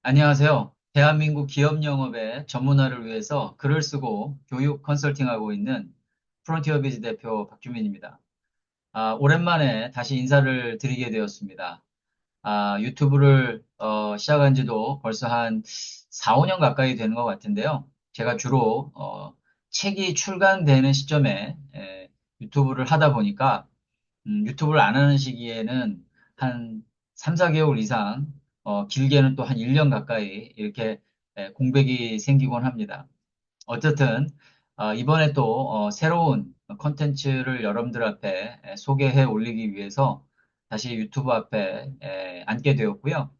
안녕하세요. 대한민국 기업 영업의 전문화를 위해서 글을 쓰고 교육 컨설팅하고 있는 프론티어 비즈 대표 박주민입니다. 오랜만에 다시 인사를 드리게 되었습니다. 유튜브를 시작한 지도 벌써 한 4, 5년 가까이 되는 것 같은데요. 제가 주로 책이 출간되는 시점에 유튜브를 하다 보니까 유튜브를 안 하는 시기에는 한 3, 4개월 이상, 길게는 또 한 1년 가까이 이렇게 공백이 생기곤 합니다. 어쨌든, 이번에 또 새로운 컨텐츠를 여러분들 앞에 소개해 올리기 위해서 다시 유튜브 앞에 앉게 되었고요.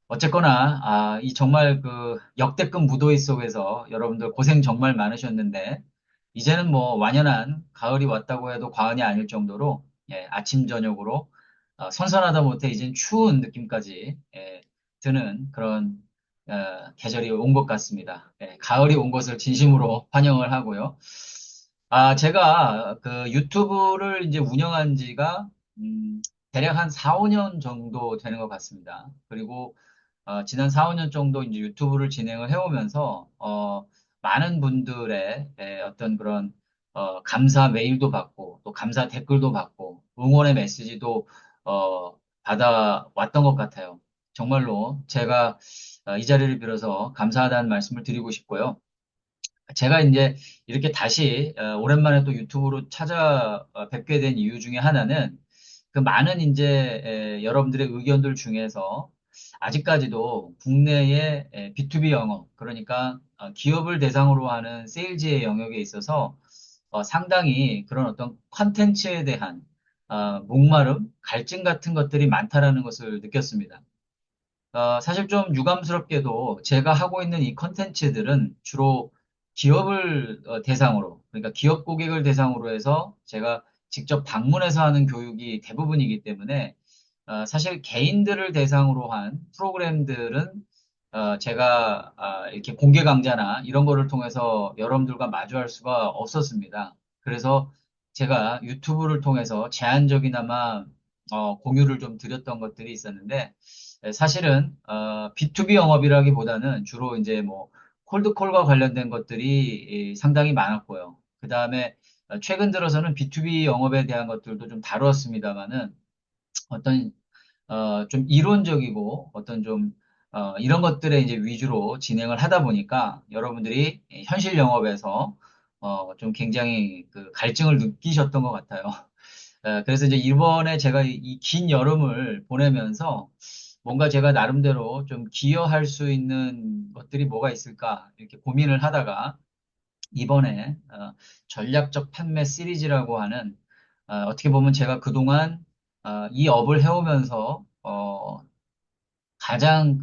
어쨌거나, 이 정말 그 역대급 무더위 속에서 여러분들 고생 정말 많으셨는데, 이제는 뭐 완연한 가을이 왔다고 해도 과언이 아닐 정도로, 아침, 저녁으로, 선선하다 못해 이젠 추운 느낌까지, 드는 그런, 계절이 온 것 같습니다. 가을이 온 것을 진심으로 환영을 하고요. 제가 그 유튜브를 이제 운영한 지가, 대략 한 4, 5년 정도 되는 것 같습니다. 그리고 지난 4, 5년 정도 이제 유튜브를 진행을 해오면서, 많은 분들의 어떤 그런, 감사 메일도 받고, 또 감사 댓글도 받고, 응원의 메시지도, 받아왔던 것 같아요. 정말로 제가 이 자리를 빌어서 감사하다는 말씀을 드리고 싶고요. 제가 이제 이렇게 다시 오랜만에 또 유튜브로 찾아뵙게 된 이유 중에 하나는 그 많은 이제 여러분들의 의견들 중에서 아직까지도 국내의 B2B 영업, 그러니까 기업을 대상으로 하는 세일즈의 영역에 있어서 상당히 그런 어떤 컨텐츠에 대한 목마름, 갈증 같은 것들이 많다라는 것을 느꼈습니다. 사실 좀 유감스럽게도 제가 하고 있는 이 컨텐츠들은 주로 기업을 대상으로, 그러니까 기업 고객을 대상으로 해서 제가 직접 방문해서 하는 교육이 대부분이기 때문에 사실 개인들을 대상으로 한 프로그램들은 제가 이렇게 공개 강좌나 이런 거를 통해서 여러분들과 마주할 수가 없었습니다. 그래서 제가 유튜브를 통해서 제한적이나마 공유를 좀 드렸던 것들이 있었는데 사실은 B2B 영업이라기보다는 주로 이제 뭐 콜드콜과 관련된 것들이 상당히 많았고요. 그 다음에 최근 들어서는 B2B 영업에 대한 것들도 좀 다루었습니다만은 어떤 좀 이론적이고 어떤 좀 이런 것들에 이제 위주로 진행을 하다 보니까 여러분들이 현실 영업에서 좀 굉장히 그 갈증을 느끼셨던 것 같아요. 그래서 이제 이번에 제가 이 긴 여름을 보내면서 뭔가 제가 나름대로 좀 기여할 수 있는 것들이 뭐가 있을까 이렇게 고민을 하다가 이번에 전략적 판매 시리즈라고 하는 어떻게 보면 제가 그동안 이 업을 해오면서 가장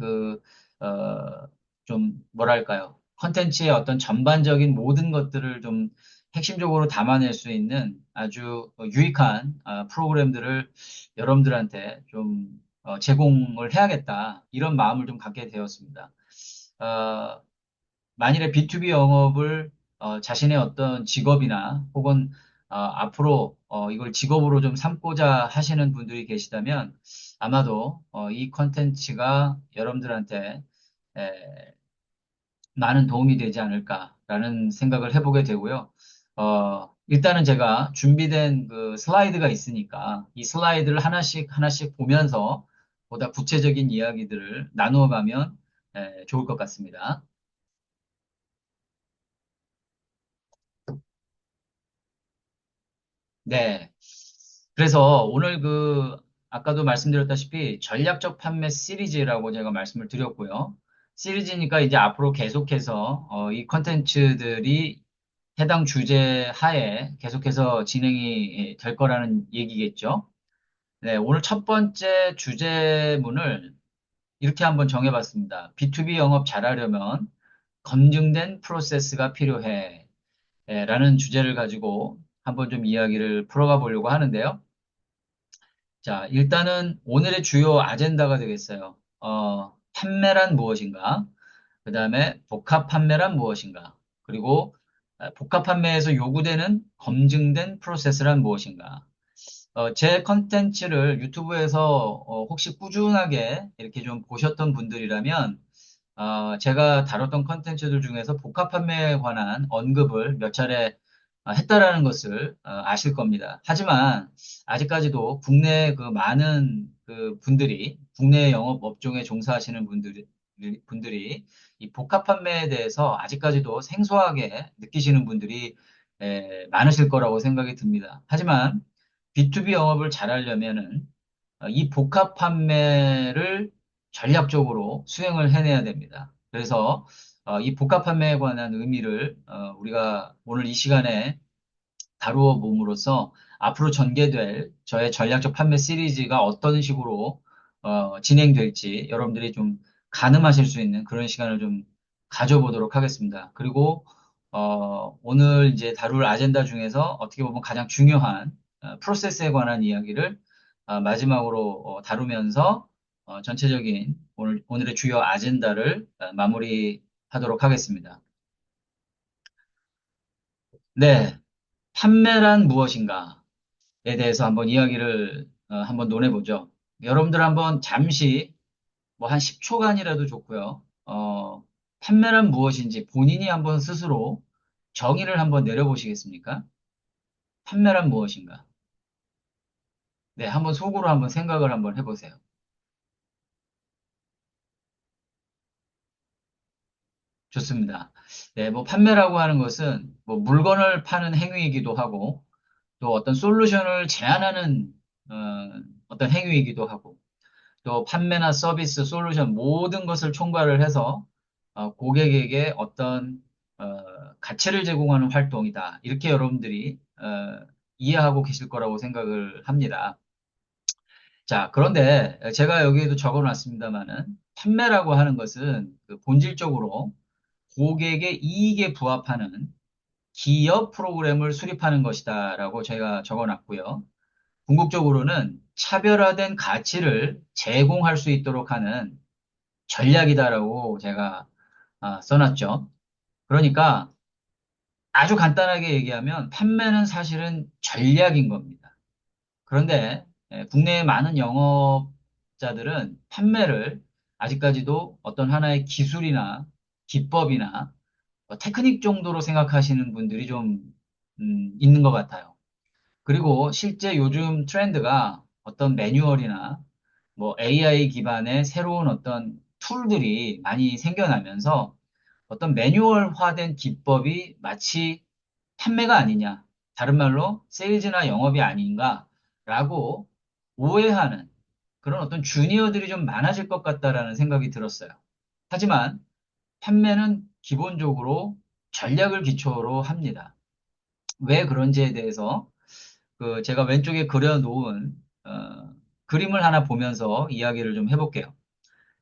좀 뭐랄까요? 컨텐츠의 어떤 전반적인 모든 것들을 좀 핵심적으로 담아낼 수 있는 아주 유익한 프로그램들을 여러분들한테 좀 제공을 해야겠다. 이런 마음을 좀 갖게 되었습니다. 어, 만일에 B2B 영업을 자신의 어떤 직업이나 혹은 앞으로 이걸 직업으로 좀 삼고자 하시는 분들이 계시다면 아마도 이 컨텐츠가 여러분들한테 에, 많은 도움이 되지 않을까라는 생각을 해보게 되고요. 일단은 제가 준비된 그 슬라이드가 있으니까 이 슬라이드를 하나씩 하나씩 보면서 보다 구체적인 이야기들을 나누어 가면 좋을 것 같습니다. 네. 그래서 오늘 아까도 말씀드렸다시피 전략적 판매 시리즈라고 제가 말씀을 드렸고요. 시리즈니까 이제 앞으로 계속해서 이 컨텐츠들이 해당 주제 하에 계속해서 진행이 될 거라는 얘기겠죠. 네, 오늘 첫 번째 주제문을 이렇게 한번 정해봤습니다. B2B 영업 잘하려면 검증된 프로세스가 필요해. 라는 주제를 가지고 한번 좀 이야기를 풀어가 보려고 하는데요. 자, 일단은 오늘의 주요 아젠다가 되겠어요. 판매란 무엇인가? 그 다음에 복합 판매란 무엇인가? 그리고 복합 판매에서 요구되는 검증된 프로세스란 무엇인가? 제 컨텐츠를 유튜브에서 혹시 꾸준하게 이렇게 좀 보셨던 분들이라면 제가 다뤘던 컨텐츠들 중에서 복합 판매에 관한 언급을 몇 차례 했다라는 것을 아실 겁니다. 하지만 아직까지도 국내 그 많은 그 분들이, 국내 영업 업종에 종사하시는 분들이 이 복합 판매에 대해서 아직까지도 생소하게 느끼시는 분들이 많으실 거라고 생각이 듭니다. 하지만 B2B 영업을 잘하려면은 이 복합 판매를 전략적으로 수행을 해내야 됩니다. 그래서 이 복합 판매에 관한 의미를 우리가 오늘 이 시간에 다루어 봄으로써 앞으로 전개될 저의 전략적 판매 시리즈가 어떤 식으로 진행될지 여러분들이 좀 가늠하실 수 있는 그런 시간을 좀 가져보도록 하겠습니다. 그리고 오늘 이제 다룰 아젠다 중에서 어떻게 보면 가장 중요한 프로세스에 관한 이야기를 마지막으로 다루면서 전체적인 오늘의 주요 아젠다를 마무리하도록 하겠습니다. 네, 판매란 무엇인가에 대해서 한번 이야기를 한번 논해보죠. 여러분들 한번 잠시 뭐 한 10초간이라도 좋고요. 판매란 무엇인지 본인이 한번 스스로 정의를 한번 내려보시겠습니까? 판매란 무엇인가? 네, 한번 속으로 한번 생각을 한번 해보세요. 좋습니다. 네, 뭐 판매라고 하는 것은 뭐 물건을 파는 행위이기도 하고 또 어떤 솔루션을 제안하는 어떤 행위이기도 하고 또 판매나 서비스, 솔루션 모든 것을 총괄을 해서 고객에게 어떤 가치를 제공하는 활동이다. 이렇게 여러분들이 이해하고 계실 거라고 생각을 합니다. 자, 그런데 제가 여기에도 적어놨습니다만은 판매라고 하는 것은 그 본질적으로 고객의 이익에 부합하는 기업 프로그램을 수립하는 것이다라고 제가 적어놨고요. 궁극적으로는 차별화된 가치를 제공할 수 있도록 하는 전략이다라고 제가 써놨죠. 그러니까 아주 간단하게 얘기하면 판매는 사실은 전략인 겁니다. 그런데 국내의 많은 영업자들은 판매를 아직까지도 어떤 하나의 기술이나 기법이나 테크닉 정도로 생각하시는 분들이 좀 있는 것 같아요. 그리고 실제 요즘 트렌드가 어떤 매뉴얼이나 뭐 AI 기반의 새로운 어떤 툴들이 많이 생겨나면서 어떤 매뉴얼화된 기법이 마치 판매가 아니냐, 다른 말로 세일즈나 영업이 아닌가라고 오해하는 그런 어떤 주니어들이 좀 많아질 것 같다라는 생각이 들었어요. 하지만 판매는 기본적으로 전략을 기초로 합니다. 왜 그런지에 대해서 그 제가 왼쪽에 그려놓은 그림을 하나 보면서 이야기를 좀 해볼게요.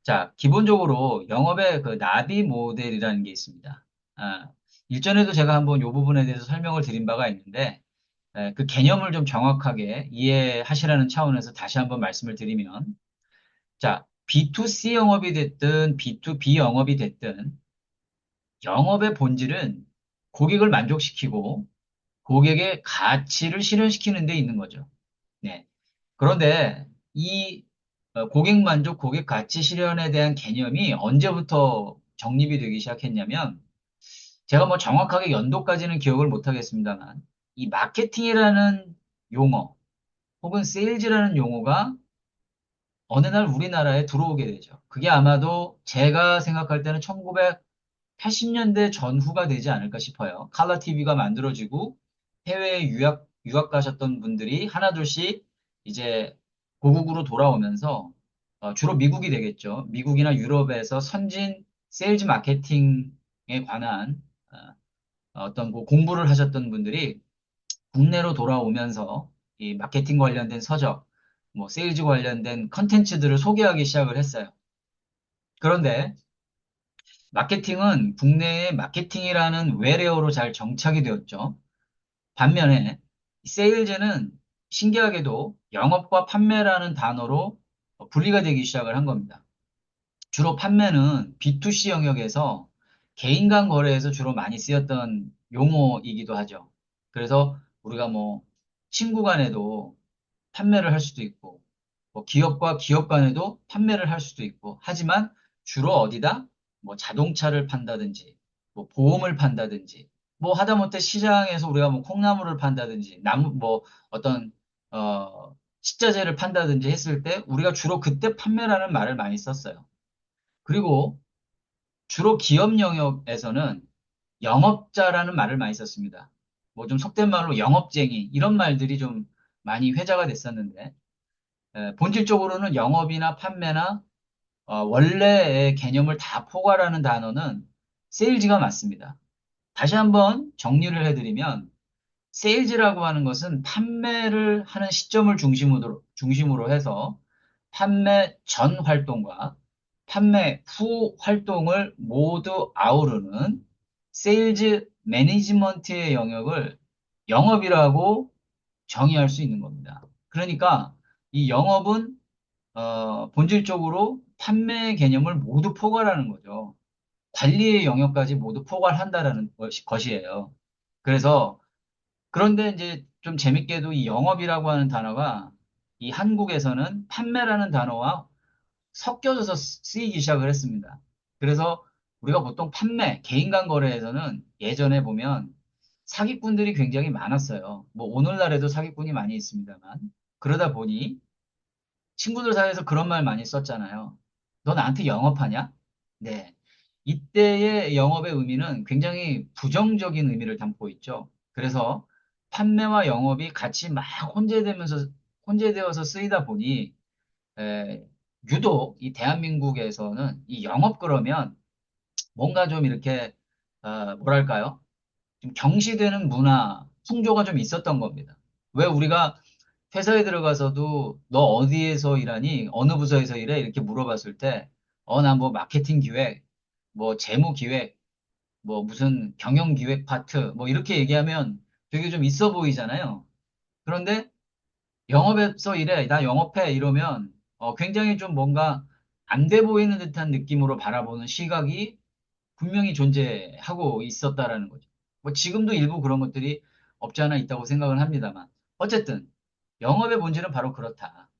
자, 기본적으로 영업의 그 나비 모델이라는 게 있습니다. 아, 일전에도 제가 한번 이 부분에 대해서 설명을 드린 바가 있는데 그 개념을 좀 정확하게 이해하시라는 차원에서 다시 한번 말씀을 드리면 자, B2C 영업이 됐든 B2B 영업이 됐든 영업의 본질은 고객을 만족시키고 고객의 가치를 실현시키는 데 있는 거죠. 네. 그런데 이 고객 만족, 고객 가치 실현에 대한 개념이 언제부터 정립이 되기 시작했냐면 제가 뭐 정확하게 연도까지는 기억을 못 하겠습니다만 이 마케팅이라는 용어 혹은 세일즈라는 용어가 어느 날 우리나라에 들어오게 되죠. 그게 아마도 제가 생각할 때는 1980년대 전후가 되지 않을까 싶어요. 칼라 TV가 만들어지고 해외에 유학 가셨던 분들이 하나둘씩 이제 고국으로 돌아오면서 주로 미국이 되겠죠. 미국이나 유럽에서 선진 세일즈 마케팅에 관한 어떤 그 공부를 하셨던 분들이 국내로 돌아오면서 이 마케팅 관련된 서적, 뭐 세일즈 관련된 컨텐츠들을 소개하기 시작을 했어요. 그런데 마케팅은 국내에 마케팅이라는 외래어로 잘 정착이 되었죠. 반면에 세일즈는 신기하게도 영업과 판매라는 단어로 분리가 되기 시작을 한 겁니다. 주로 판매는 B2C 영역에서 개인 간 거래에서 주로 많이 쓰였던 용어이기도 하죠. 그래서 우리가 뭐 친구 간에도 판매를 할 수도 있고, 뭐 기업과 기업 간에도 판매를 할 수도 있고, 하지만 주로 어디다? 뭐 자동차를 판다든지, 뭐 보험을 판다든지, 뭐 하다못해 시장에서 우리가 뭐 콩나물을 판다든지, 나무, 뭐 어떤, 식자재를 판다든지 했을 때 우리가 주로 그때 판매라는 말을 많이 썼어요. 그리고 주로 기업 영역에서는 영업자라는 말을 많이 썼습니다. 뭐 좀 속된 말로 영업쟁이, 이런 말들이 좀 많이 회자가 됐었는데, 본질적으로는 영업이나 판매나 원래의 개념을 다 포괄하는 단어는 세일즈가 맞습니다. 다시 한번 정리를 해드리면, 세일즈라고 하는 것은 판매를 하는 시점을 중심으로 해서 판매 전 활동과 판매 후 활동을 모두 아우르는 세일즈 매니지먼트의 영역을 영업이라고 정의할 수 있는 겁니다. 그러니까 이 영업은 본질적으로 판매 개념을 모두 포괄하는 거죠. 관리의 영역까지 모두 포괄한다라는 것이에요. 그래서 그런데 이제 좀 재밌게도 이 영업이라고 하는 단어가 이 한국에서는 판매라는 단어와 섞여져서 쓰이기 시작을 했습니다. 그래서 우리가 보통 판매, 개인 간 거래에서는 예전에 보면 사기꾼들이 굉장히 많았어요. 뭐 오늘날에도 사기꾼이 많이 있습니다만. 그러다 보니 친구들 사이에서 그런 말 많이 썼잖아요. 너 나한테 영업하냐? 네. 이때의 영업의 의미는 굉장히 부정적인 의미를 담고 있죠. 그래서 판매와 영업이 같이 막 혼재되어서 쓰이다 보니 에, 유독 이 대한민국에서는 이 영업 그러면 뭔가 좀 이렇게 뭐랄까요? 좀 경시되는 문화, 풍조가 좀 있었던 겁니다. 왜 우리가 회사에 들어가서도 너 어디에서 일하니? 어느 부서에서 일해? 이렇게 물어봤을 때, 나 뭐 마케팅 기획, 뭐 재무 기획, 뭐 무슨 경영 기획 파트, 뭐 이렇게 얘기하면 되게 좀 있어 보이잖아요. 그런데 영업에서 일해, 나 영업해 이러면 굉장히 좀 뭔가 안 돼 보이는 듯한 느낌으로 바라보는 시각이 분명히 존재하고 있었다라는 거죠. 뭐 지금도 일부 그런 것들이 없지 않아 있다고 생각을 합니다만. 어쨌든 영업의 본질은 바로 그렇다.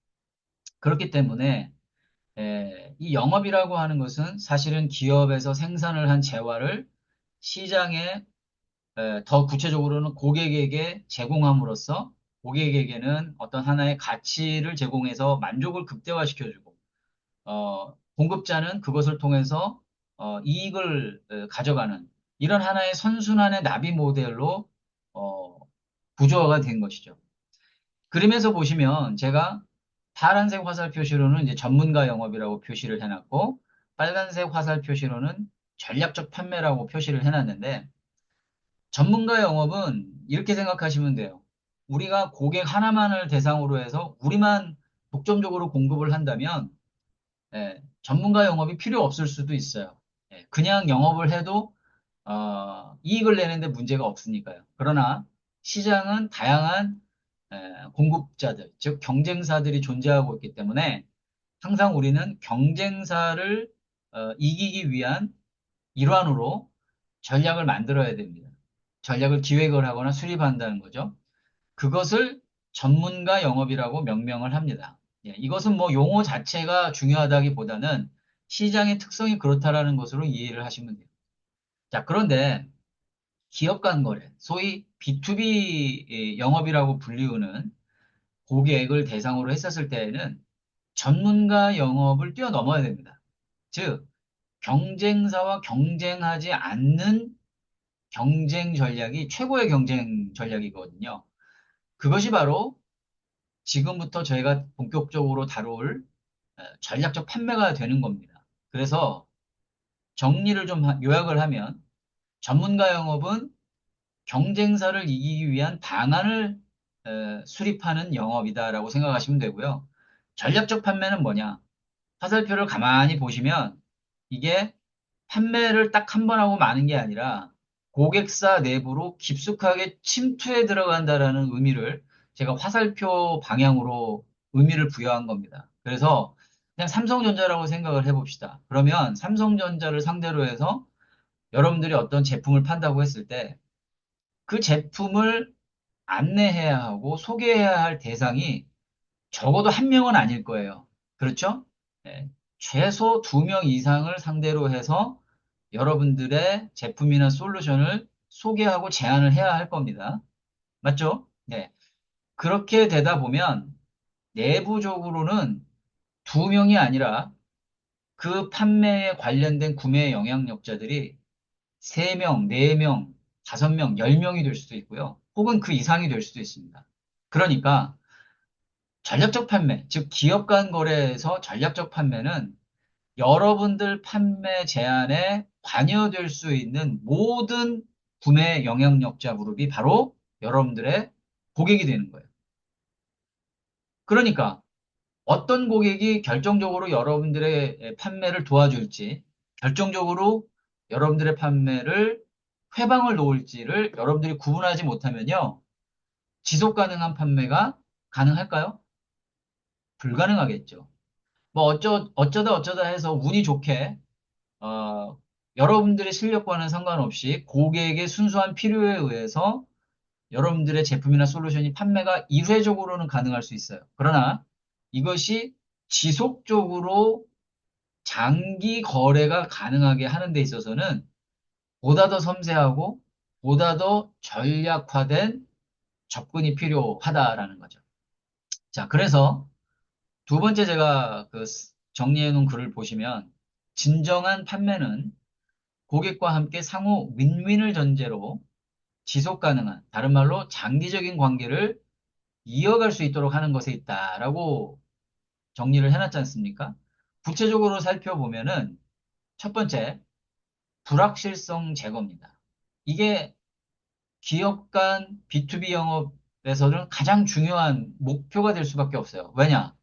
그렇기 때문에 이 영업이라고 하는 것은 사실은 기업에서 생산을 한 재화를 시장에 더 구체적으로는 고객에게 제공함으로써 고객에게는 어떤 하나의 가치를 제공해서 만족을 극대화시켜주고 공급자는 그것을 통해서 이익을 가져가는 이런 하나의 선순환의 나비 모델로 어, 구조화가 된 것이죠. 그림에서 보시면 제가 파란색 화살 표시로는 이제 전문가 영업이라고 표시를 해놨고 빨간색 화살 표시로는 전략적 판매라고 표시를 해놨는데 전문가 영업은 이렇게 생각하시면 돼요. 우리가 고객 하나만을 대상으로 해서 우리만 독점적으로 공급을 한다면 전문가 영업이 필요 없을 수도 있어요. 그냥 영업을 해도 이익을 내는데 문제가 없으니까요. 그러나 시장은 다양한 공급자들, 즉 경쟁사들이 존재하고 있기 때문에 항상 우리는 경쟁사를 이기기 위한 일환으로 전략을 만들어야 됩니다. 전략을 기획을 하거나 수립한다는 거죠. 그것을 전문가 영업이라고 명명을 합니다. 이것은 뭐 용어 자체가 중요하다기보다는 시장의 특성이 그렇다라는 것으로 이해를 하시면 돼요. 자, 그런데 기업 간 거래, 소위 B2B 영업이라고 불리우는 고객을 대상으로 했었을 때에는 전문가 영업을 뛰어넘어야 됩니다. 즉, 경쟁사와 경쟁하지 않는 경쟁 전략이 최고의 경쟁 전략이거든요. 그것이 바로 지금부터 저희가 본격적으로 다룰 전략적 판매가 되는 겁니다. 그래서 정리를 좀 요약을 하면 전문가 영업은 경쟁사를 이기기 위한 방안을 수립하는 영업이다라고 생각하시면 되고요. 전략적 판매는 뭐냐? 화살표를 가만히 보시면 이게 판매를 딱 한 번 하고 마는 게 아니라 고객사 내부로 깊숙하게 침투해 들어간다라는 의미를 제가 화살표 방향으로 의미를 부여한 겁니다. 그래서 그냥 삼성전자라고 생각을 해봅시다. 그러면 삼성전자를 상대로 해서 여러분들이 어떤 제품을 판다고 했을 때 그 제품을 안내해야 하고 소개해야 할 대상이 적어도 한 명은 아닐 거예요. 그렇죠? 네. 최소 두 명 이상을 상대로 해서 여러분들의 제품이나 솔루션을 소개하고 제안을 해야 할 겁니다. 맞죠? 네. 그렇게 되다 보면 내부적으로는 두 명이 아니라 그 판매에 관련된 구매 영향력자들이 세 명, 네 명, 다섯 명, 열 명이 될 수도 있고요. 혹은 그 이상이 될 수도 있습니다. 그러니까 전략적 판매, 즉 기업 간 거래에서 전략적 판매는 여러분들 판매 제안에 관여될 수 있는 모든 구매 영향력자 그룹이 바로 여러분들의 고객이 되는 거예요. 그러니까 어떤 고객이 결정적으로 여러분들의 판매를 도와줄지, 결정적으로 여러분들의 판매를 회방을 놓을지를 여러분들이 구분하지 못하면요, 지속 가능한 판매가 가능할까요? 불가능하겠죠. 뭐 어쩌다 어쩌다 해서 운이 좋게 어, 여러분들의 실력과는 상관없이 고객의 순수한 필요에 의해서 여러분들의 제품이나 솔루션이 판매가 일회적으로는 가능할 수 있어요. 그러나 이것이 지속적으로 장기 거래가 가능하게 하는 데 있어서는 보다 더 섬세하고 보다 더 전략화된 접근이 필요하다라는 거죠. 자, 그래서 두 번째 제가 그 정리해 놓은 글을 보시면 진정한 판매는 고객과 함께 상호 윈윈을 전제로 지속 가능한, 다른 말로 장기적인 관계를 이어갈 수 있도록 하는 것에 있다라고 정리를 해놨지 않습니까? 구체적으로 살펴보면은 첫 번째, 불확실성 제거입니다. 이게 기업 간 B2B 영업에서는 가장 중요한 목표가 될 수밖에 없어요. 왜냐?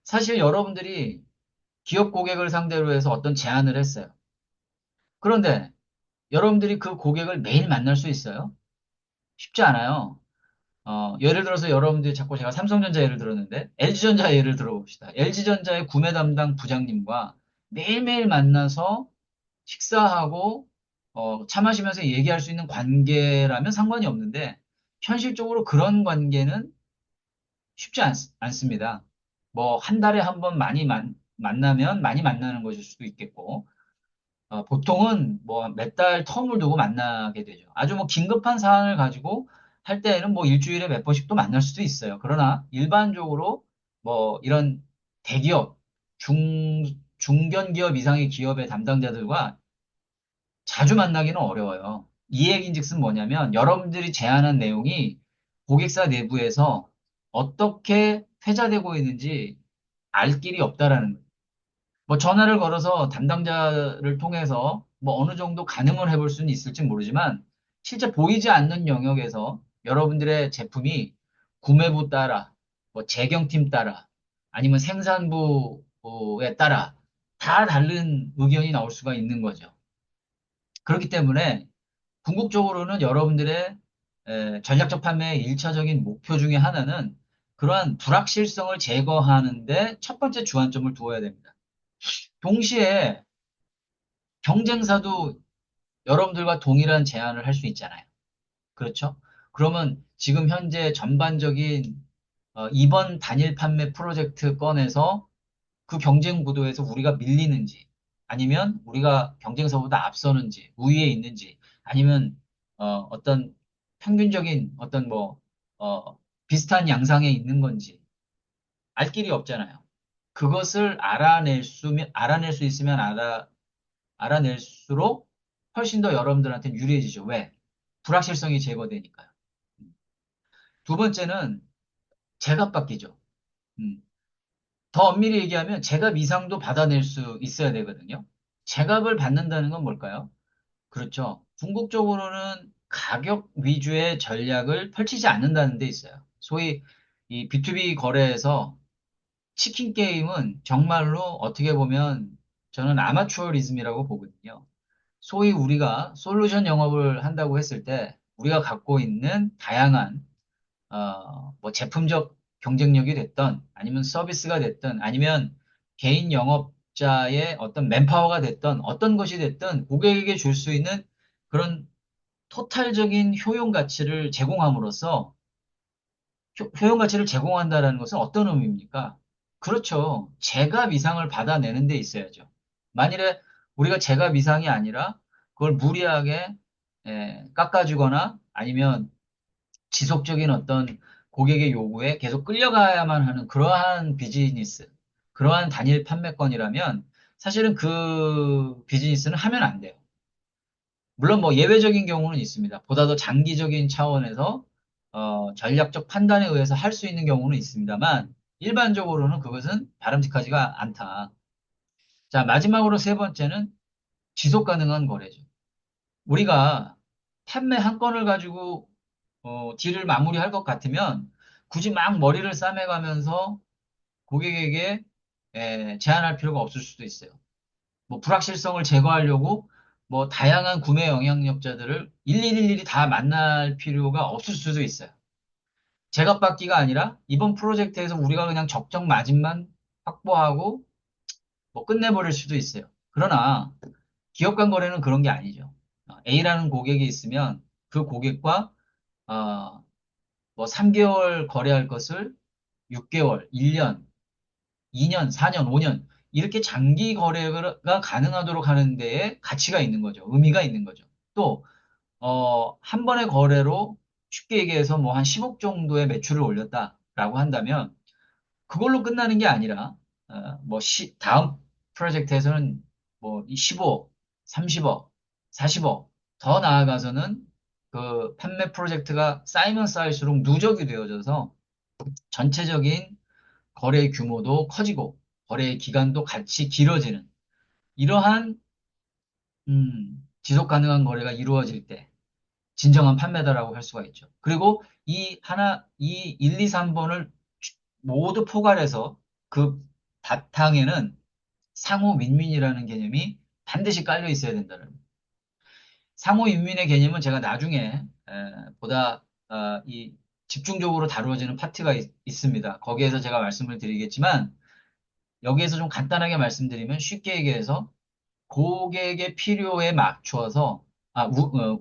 사실 여러분들이 기업 고객을 상대로 해서 어떤 제안을 했어요. 그런데 여러분들이 그 고객을 매일 만날 수 있어요? 쉽지 않아요. 예를 들어서 여러분들이 자꾸 제가 삼성전자 예를 들었는데 LG전자 예를 들어봅시다. LG전자의 구매 담당 부장님과 매일매일 만나서 식사하고 차 마시면서 얘기할 수 있는 관계라면 상관이 없는데 현실적으로 그런 관계는 쉽지 않습니다. 뭐 한 달에 한 번 많이 만나면 많이 만나는 것일 수도 있겠고 보통은 뭐 몇 달 텀을 두고 만나게 되죠. 아주 뭐 긴급한 사안을 가지고 할 때에는 뭐 일주일에 몇 번씩도 만날 수도 있어요. 그러나 일반적으로 뭐 이런 대기업, 중견기업 이상의 기업의 담당자들과 자주 만나기는 어려워요. 이 얘기인즉슨 뭐냐면 여러분들이 제안한 내용이 고객사 내부에서 어떻게 회자되고 있는지 알 길이 없다라는 거예요. 뭐 전화를 걸어서 담당자를 통해서 뭐 어느 정도 가늠을 해볼 수는 있을지 모르지만 실제 보이지 않는 영역에서 여러분들의 제품이 구매부 따라, 뭐 재경팀 따라, 아니면 생산부에 따라 다 다른 의견이 나올 수가 있는 거죠. 그렇기 때문에 궁극적으로는 여러분들의 전략적 판매의 일차적인 목표 중에 하나는 그러한 불확실성을 제거하는데 첫 번째 주안점을 두어야 됩니다. 동시에 경쟁사도 여러분들과 동일한 제안을 할 수 있잖아요. 그렇죠? 그러면 지금 현재 전반적인 이번 단일 판매 프로젝트 건에서 그 경쟁 구도에서 우리가 밀리는지 아니면 우리가 경쟁사보다 앞서는지 우위에 있는지 아니면 어떤 평균적인 어떤 뭐 비슷한 양상에 있는 건지 알 길이 없잖아요. 그것을 알아낼 수 있으면 알아낼수록 훨씬 더 여러분들한테 유리해지죠. 왜? 불확실성이 제거되니까요. 두 번째는 제값받기죠. 음. 더 엄밀히 얘기하면 제값 이상도 받아낼 수 있어야 되거든요. 제값을 받는다는 건 뭘까요? 그렇죠. 궁극적으로는 가격 위주의 전략을 펼치지 않는다는 데 있어요. 소위 이 B2B 거래에서 치킨 게임은 정말로 어떻게 보면 저는 아마추어리즘이라고 보거든요. 소위 우리가 솔루션 영업을 한다고 했을 때 우리가 갖고 있는 다양한 뭐 제품적 경쟁력이 됐던 아니면 서비스가 됐던 아니면 개인 영업자의 어떤 맨파워가 됐던 어떤 것이 됐든 고객에게 줄 수 있는 그런 토탈적인 효용 가치를 제공함으로써 효용 가치를 제공한다라는 것은 어떤 의미입니까? 그렇죠. 제값 이상을 받아내는 데 있어야죠. 만일에 우리가 제값 이상이 아니라 그걸 무리하게 깎아주거나 아니면 지속적인 어떤 고객의 요구에 계속 끌려가야만 하는 그러한 비즈니스, 그러한 단일 판매권이라면 사실은 그 비즈니스는 하면 안 돼요. 물론 뭐 예외적인 경우는 있습니다. 보다 더 장기적인 차원에서 전략적 판단에 의해서 할 수 있는 경우는 있습니다만 일반적으로는 그것은 바람직하지가 않다. 자, 마지막으로 세 번째는 지속 가능한 거래죠. 우리가 판매 한 건을 가지고 딜을 마무리할 것 같으면 굳이 막 머리를 싸매가면서 고객에게 제한할 필요가 없을 수도 있어요. 뭐 불확실성을 제거하려고 뭐 다양한 구매 영향력자들을 일일이 다 만날 필요가 없을 수도 있어요. 제값받기가 아니라 이번 프로젝트에서 우리가 그냥 적정 마진만 확보하고 뭐 끝내버릴 수도 있어요. 그러나 기업 간 거래는 그런 게 아니죠. A라는 고객이 있으면 그 고객과 어, 뭐 3개월 거래할 것을 6개월, 1년, 2년, 4년, 5년 이렇게 장기 거래가 가능하도록 하는 데에 가치가 있는 거죠. 의미가 있는 거죠. 또 한 번의 거래로 쉽게 얘기해서 뭐 한 10억 정도의 매출을 올렸다라고 한다면 그걸로 끝나는 게 아니라 뭐 다음 프로젝트에서는 뭐 15억, 30억, 40억 더 나아가서는 그 판매 프로젝트가 쌓이면 쌓일수록 누적이 되어져서 전체적인 거래 규모도 커지고 거래 기간도 같이 길어지는 이러한 지속 가능한 거래가 이루어질 때 진정한 판매다라고 할 수가 있죠. 그리고 이 1, 2, 3번을 모두 포괄해서 그 바탕에는 상호 윈윈이라는 개념이 반드시 깔려 있어야 된다는 거예요. 상호 윈윈의 개념은 제가 나중에 보다 이 집중적으로 다루어지는 파트가 있습니다. 거기에서 제가 말씀을 드리겠지만 여기에서 좀 간단하게 말씀드리면 쉽게 얘기해서 고객의 필요에 맞추어서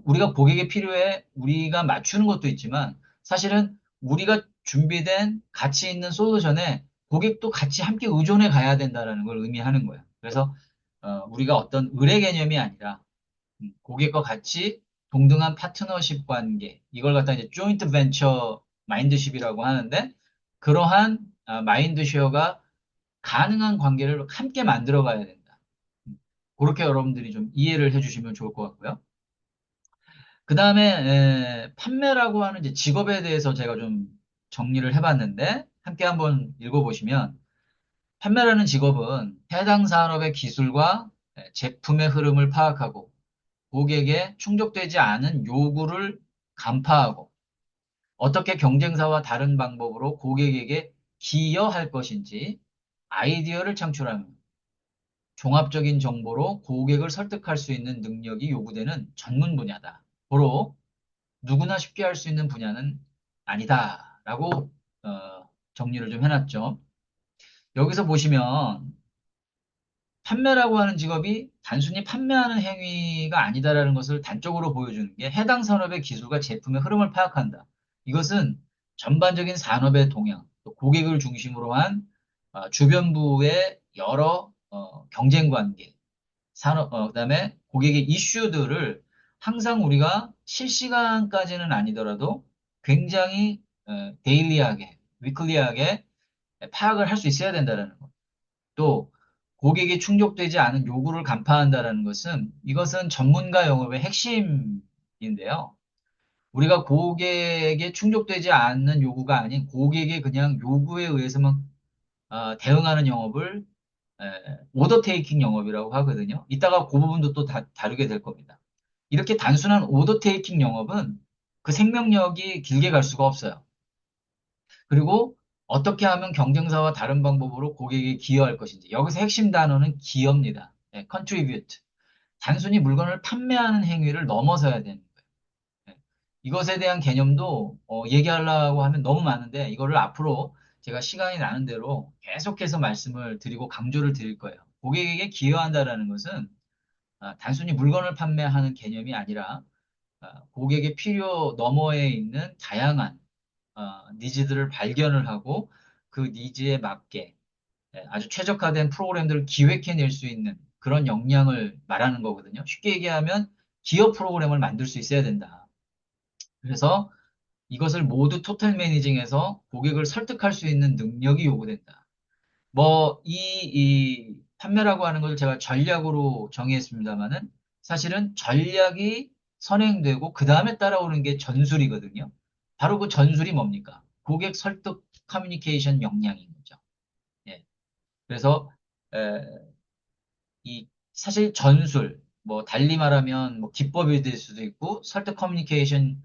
우리가 고객의 필요에 우리가 맞추는 것도 있지만 사실은 우리가 준비된 가치 있는 솔루션에 고객도 같이 함께 의존해 가야 된다는 걸 의미하는 거예요. 그래서 우리가 어떤 의뢰 개념이 아니라 고객과 같이 동등한 파트너십 관계 이걸 갖다 이제 조인트 벤처 마인드십이라고 하는데 그러한 마인드 쉐어가 가능한 관계를 함께 만들어 가야 된다. 그렇게 여러분들이 좀 이해를 해주시면 좋을 것 같고요. 그 다음에 판매라고 하는 이제 직업에 대해서 제가 좀 정리를 해봤는데 함께 한번 읽어보시면 판매라는 직업은 해당 산업의 기술과 제품의 흐름을 파악하고 고객에 충족되지 않은 요구를 간파하고 어떻게 경쟁사와 다른 방법으로 고객에게 기여할 것인지 아이디어를 창출하며 종합적인 정보로 고객을 설득할 수 있는 능력이 요구되는 전문 분야다. 고로 누구나 쉽게 할 수 있는 분야는 아니다라고 정리를 좀 해놨죠. 여기서 보시면 판매라고 하는 직업이 단순히 판매하는 행위가 아니다라는 것을 단적으로 보여주는 게 해당 산업의 기술과 제품의 흐름을 파악한다. 이것은 전반적인 산업의 동향, 또 고객을 중심으로 한 주변부의 여러 경쟁 관계, 그다음에 고객의 이슈들을 항상 우리가 실시간까지는 아니더라도 굉장히 데일리하게, 위클리하게 파악을 할 수 있어야 된다는 것. 또 고객이 충족되지 않은 요구를 간파한다는 것은 이것은 전문가 영업의 핵심인데요. 우리가 고객에 충족되지 않는 요구가 아닌 고객의 그냥 요구에 의해서만 대응하는 영업을 오더 테이킹 영업이라고 하거든요. 이따가 그 부분도 또 다루게 될 겁니다. 이렇게 단순한 오더 테이킹 영업은 그 생명력이 길게 갈 수가 없어요. 그리고 어떻게 하면 경쟁사와 다른 방법으로 고객에 기여할 것인지. 여기서 핵심 단어는 기여입니다. contribute. 단순히 물건을 판매하는 행위를 넘어서야 되는 거예요. 네. 이것에 대한 개념도 얘기하려고 하면 너무 많은데 이거를 앞으로 제가 시간이 나는 대로 계속해서 말씀을 드리고 강조를 드릴 거예요. 고객에게 기여한다라는 것은 단순히 물건을 판매하는 개념이 아니라 고객의 필요 너머에 있는 다양한 니즈들을 발견을 하고 그 니즈에 맞게 아주 최적화된 프로그램들을 기획해낼 수 있는 그런 역량을 말하는 거거든요. 쉽게 얘기하면 기업 프로그램을 만들 수 있어야 된다. 그래서 이것을 모두 토탈 매니징해서 고객을 설득할 수 있는 능력이 요구된다. 뭐, 이 판매라고 하는 것을 제가 전략으로 정의했습니다만은 사실은 전략이 선행되고 그 다음에 따라오는 게 전술이거든요. 바로 그 전술이 뭡니까? 고객 설득 커뮤니케이션 역량인 거죠. 예. 그래서 이 사실 전술, 뭐 달리 말하면 뭐 기법이 될 수도 있고 설득 커뮤니케이션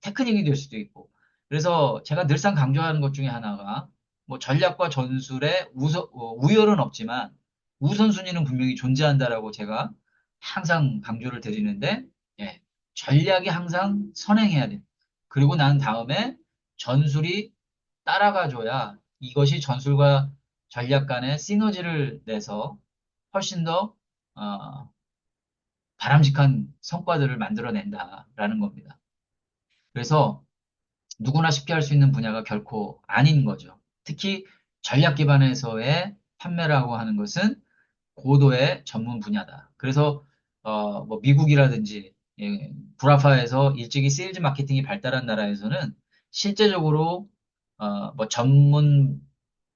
테크닉이 될 수도 있고. 그래서 제가 늘상 강조하는 것 중에 하나가 뭐 전략과 전술에 우열은 없지만 우선순위는 분명히 존재한다라고 제가 항상 강조를 드리는데, 예, 전략이 항상 선행해야 돼. 그리고 난 다음에 전술이 따라가줘야 이것이 전술과 전략 간의 시너지를 내서 훨씬 더 어, 바람직한 성과들을 만들어낸다라는 겁니다. 그래서 누구나 쉽게 할 수 있는 분야가 결코 아닌 거죠. 특히 전략 기반에서의 판매라고 하는 것은 고도의 전문 분야다. 그래서 뭐 미국이라든지 불아파에서 일찍이 세일즈 마케팅이 발달한 나라에서는 실제적으로 뭐 전문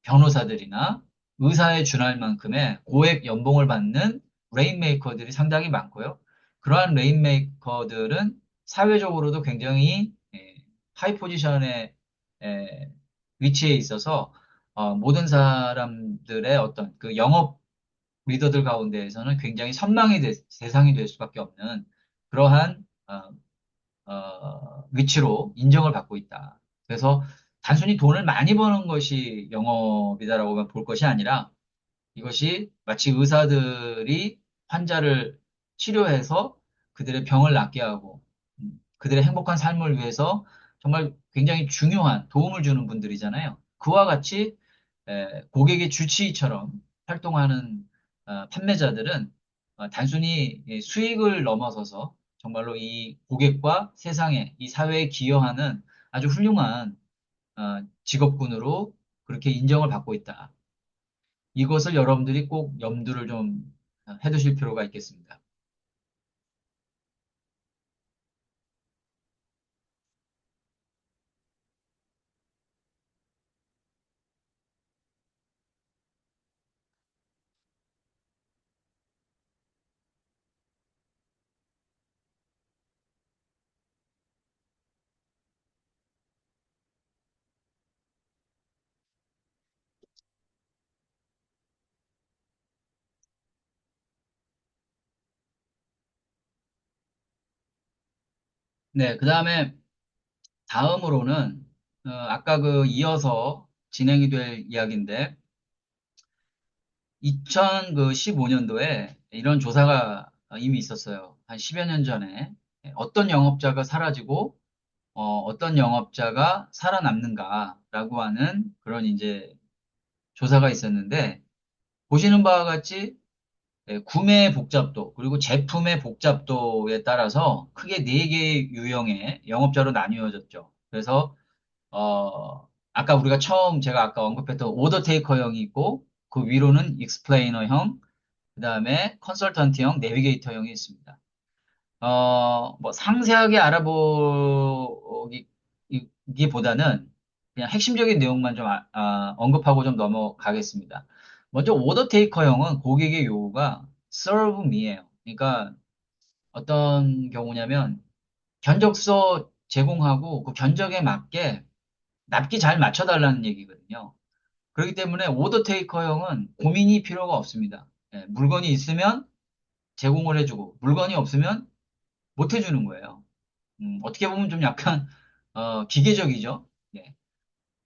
변호사들이나 의사에 준할 만큼의 고액 연봉을 받는 레인메이커들이 상당히 많고요. 그러한 레인메이커들은 사회적으로도 굉장히 하이 포지션에 에, 위치해 있어서 모든 사람들의 어떤 그 영업 리더들 가운데에서는 굉장히 대상이 될 수밖에 없는 그러한 위치로 인정을 받고 있다. 그래서 단순히 돈을 많이 버는 것이 영업이다라고 볼 것이 아니라 이것이 마치 의사들이 환자를 치료해서 그들의 병을 낫게 하고 그들의 행복한 삶을 위해서 정말 굉장히 중요한 도움을 주는 분들이잖아요. 그와 같이 고객의 주치의처럼 활동하는 판매자들은 단순히 수익을 넘어서서 정말로 이 고객과 세상에, 이 사회에 기여하는 아주 훌륭한 직업군으로 그렇게 인정을 받고 있다. 이것을 여러분들이 꼭 염두를 좀 해두실 필요가 있겠습니다. 네, 그 다음에 다음으로는 아까 그 이어서 진행이 될 이야기인데 2015년도에 이런 조사가 이미 있었어요. 한 10여 년 전에 어떤 영업자가 사라지고 어떤 영업자가 살아남는가라고 하는 그런 이제 조사가 있었는데 보시는 바와 같이 구매 복잡도 그리고 제품의 복잡도에 따라서 크게 네 개의 유형의 영업자로 나뉘어졌죠. 그래서 아까 우리가 처음 제가 아까 언급했던 오더 테이커형이 있고 그 위로는 익스플레이너형, 그 다음에 컨설턴트형, 내비게이터형이 있습니다. 뭐 상세하게 알아보기보다는 그냥 핵심적인 내용만 좀 언급하고 좀 넘어가겠습니다. 먼저 오더 테이커형은 고객의 요구가 serve me예요. 그러니까 어떤 경우냐면 견적서 제공하고 그 견적에 맞게 납기 잘 맞춰달라는 얘기거든요. 그렇기 때문에 오더 테이커형은 고민이 필요가 없습니다. 물건이 있으면 제공을 해주고 물건이 없으면 못 해주는 거예요. 어떻게 보면 좀 약간 기계적이죠. 예.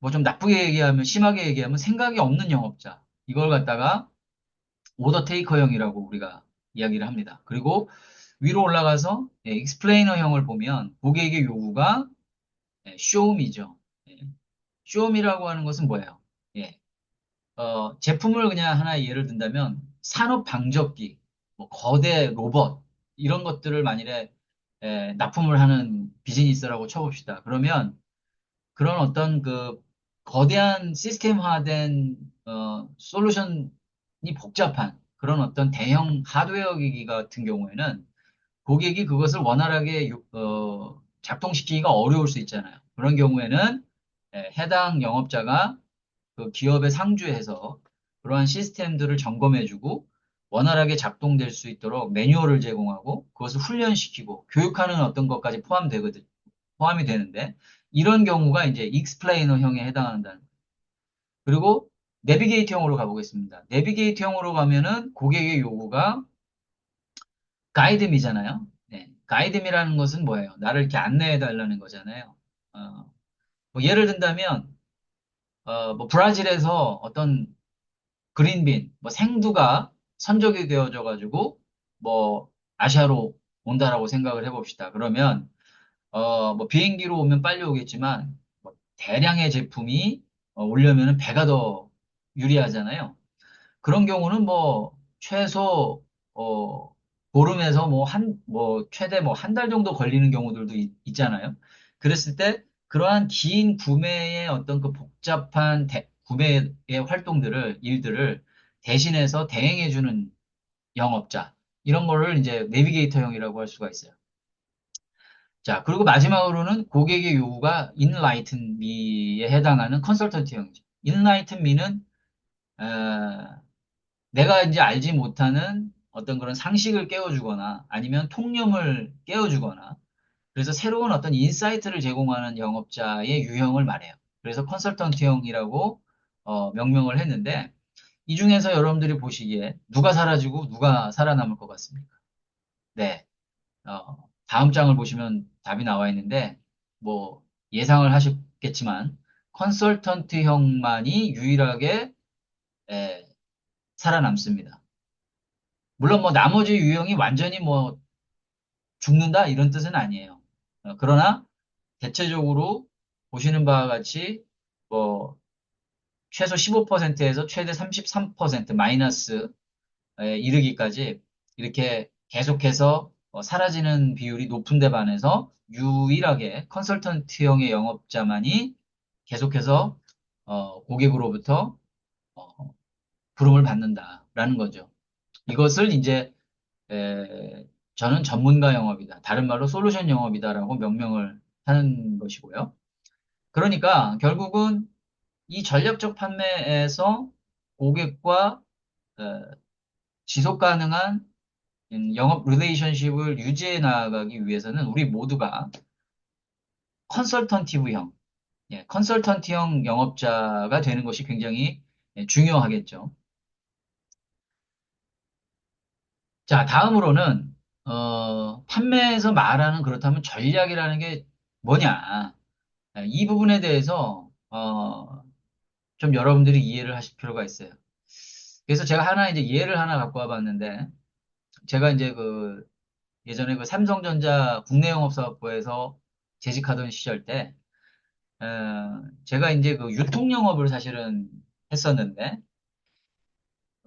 뭐 좀 나쁘게 얘기하면 심하게 얘기하면 생각이 없는 영업자 이걸 갖다가 오더 테이커형이라고 우리가 이야기를 합니다. 그리고 위로 올라가서 익스플레이너형을 보면 고객의 요구가 쇼움이죠. 쇼움이라고 하는 것은 뭐예요? 예. 제품을 그냥 하나 예를 든다면 산업 방적기, 뭐 거대 로봇 이런 것들을 만일에 납품을 하는 비즈니스라고 쳐봅시다. 그러면 그런 어떤 그 거대한 시스템화된 솔루션이 복잡한 그런 어떤 대형 하드웨어 기기 같은 경우에는 고객이 그것을 원활하게 작동시키기가 어려울 수 있잖아요. 그런 경우에는 해당 영업자가 그 기업에 상주해서 그러한 시스템들을 점검해주고 원활하게 작동될 수 있도록 매뉴얼을 제공하고 그것을 훈련시키고 교육하는 어떤 것까지 포함이 되는데 이런 경우가 이제 익스플레이너형에 해당한다는 거예요. 그리고 내비게이터형으로 가보겠습니다. 내비게이터형으로 가면은 고객의 요구가 가이드미잖아요. 네. 가이드미라는 것은 뭐예요? 나를 이렇게 안내해 달라는 거잖아요. 어, 뭐 예를 든다면 뭐 브라질에서 어떤 그린빈, 뭐 생두가 선적이 되어져 가지고 뭐 아시아로 온다라고 생각을 해봅시다. 그러면 뭐 비행기로 오면 빨리 오겠지만 뭐 대량의 제품이 오려면은 배가 더 유리하잖아요. 그런 경우는 뭐 최소 보름에서 뭐 최대 뭐 한 달 정도 걸리는 경우들도 있잖아요. 그랬을 때 그러한 긴 구매의 어떤 그 복잡한 구매의 일들을 대신해서 대행해주는 영업자 이런 거를 이제 내비게이터형이라고 할 수가 있어요. 자, 그리고 마지막으로는 고객의 요구가 인라이튼 미에 해당하는 컨설턴트형이죠. 인라이튼 미는 내가 이제 알지 못하는 어떤 그런 상식을 깨워주거나 아니면 통념을 깨워주거나 그래서 새로운 어떤 인사이트를 제공하는 영업자의 유형을 말해요. 그래서 컨설턴트형이라고 명명을 했는데 이 중에서 여러분들이 보시기에 누가 사라지고 누가 살아남을 것 같습니까? 네. 다음 장을 보시면 답이 나와 있는데 뭐 예상을 하셨겠지만 컨설턴트형만이 유일하게 에, 살아남습니다. 물론 뭐 나머지 유형이 완전히 뭐 죽는다 이런 뜻은 아니에요. 그러나 대체적으로 보시는 바와 같이 뭐 최소 15%에서 최대 33% 마이너스 이르기까지 이렇게 계속해서 사라지는 비율이 높은 데 반해서 유일하게 컨설턴트형의 영업자만이 계속해서 고객으로부터 어, 부름을 받는다라는 거죠. 이것을 이제 저는 전문가 영업이다. 다른 말로 솔루션 영업이다라고 명명을 하는 것이고요. 그러니까 결국은 이 전략적 판매에서 고객과 어, 지속 가능한 영업 릴레이션십을 유지해 나가기 위해서는 우리 모두가 컨설턴티브형, 컨설턴티형 영업자가 되는 것이 굉장히 중요하겠죠. 자, 다음으로는 판매에서 말하는 그렇다면 전략이라는 게 뭐냐? 이 부분에 대해서 좀 여러분들이 이해를 하실 필요가 있어요. 그래서 제가 하나 이제 예를 하나 갖고 와봤는데 제가 이제 그 예전에 그 삼성전자 국내 영업사업부에서 재직하던 시절 때 제가 이제 그 유통 영업을 사실은 했었는데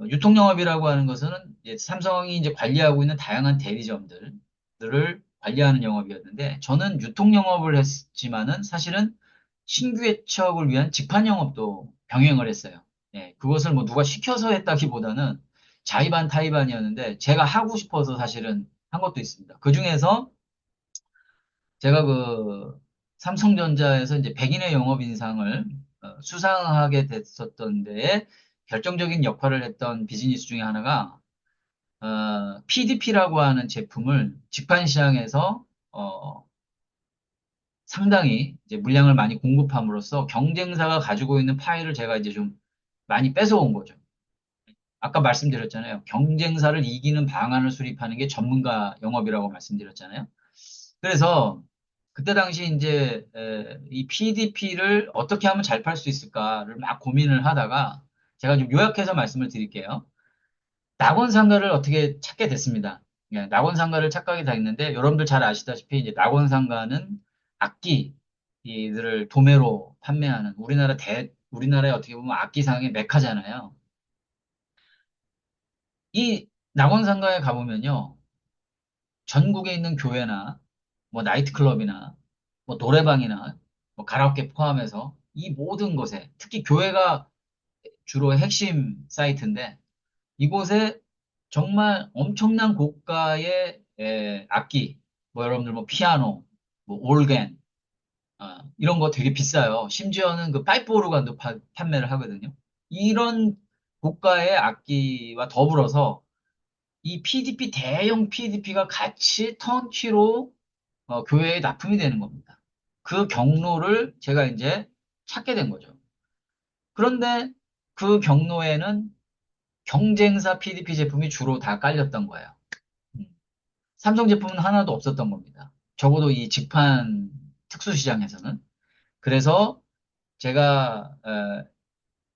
유통 영업이라고 하는 것은 이제 삼성이 이제 관리하고 있는 다양한 대리점들을 관리하는 영업이었는데 저는 유통 영업을 했지만은 사실은 신규 개척을 위한 직판 영업도 병행을 했어요. 그것을 뭐 누가 시켜서 했다기보다는 자의반 타의반이었는데 제가 하고 싶어서 사실은 한 것도 있습니다. 그 중에서 제가 그 삼성전자에서 이제 100인의 영업 인상을 수상하게 됐었던 데에 결정적인 역할을 했던 비즈니스 중에 하나가 PDP라고 하는 제품을 직판 시장에서 상당히 이제 물량을 많이 공급함으로써 경쟁사가 가지고 있는 파일을 제가 이제 좀 많이 뺏어온 거죠. 아까 말씀드렸잖아요. 경쟁사를 이기는 방안을 수립하는 게 전문가 영업이라고 말씀드렸잖아요. 그래서 그때 당시 이제 이 PDP를 어떻게 하면 잘 팔 수 있을까를 막 고민을 하다가 제가 좀 요약해서 말씀을 드릴게요. 낙원상가를 어떻게 찾게 됐습니다. 낙원상가를 착각이 다 있는데 여러분들 잘 아시다시피 이제 낙원상가는 악기들을 도매로 판매하는 우리나라의 어떻게 보면 악기상의 메카잖아요. 이 낙원상가에 가보면요. 전국에 있는 교회나 뭐 나이트클럽이나 뭐 노래방이나 뭐 가라오케 포함해서 이 모든 곳에 특히 교회가 주로 핵심 사이트인데 이곳에 정말 엄청난 고가의 악기, 뭐 여러분들 뭐 피아노, 뭐 올겐, 이런 거 되게 비싸요. 심지어는 그 파이프 오르간도 판매를 하거든요. 이런 고가의 악기와 더불어서 이 PDP, 대형 PDP가 같이 턴키로 교회에 납품이 되는 겁니다. 그 경로를 제가 이제 찾게 된 거죠. 그런데 그 경로에는 경쟁사 PDP 제품이 주로 다 깔렸던 거예요. 음. 삼성 제품은 하나도 없었던 겁니다. 적어도 이 직판 특수시장에서는. 그래서 제가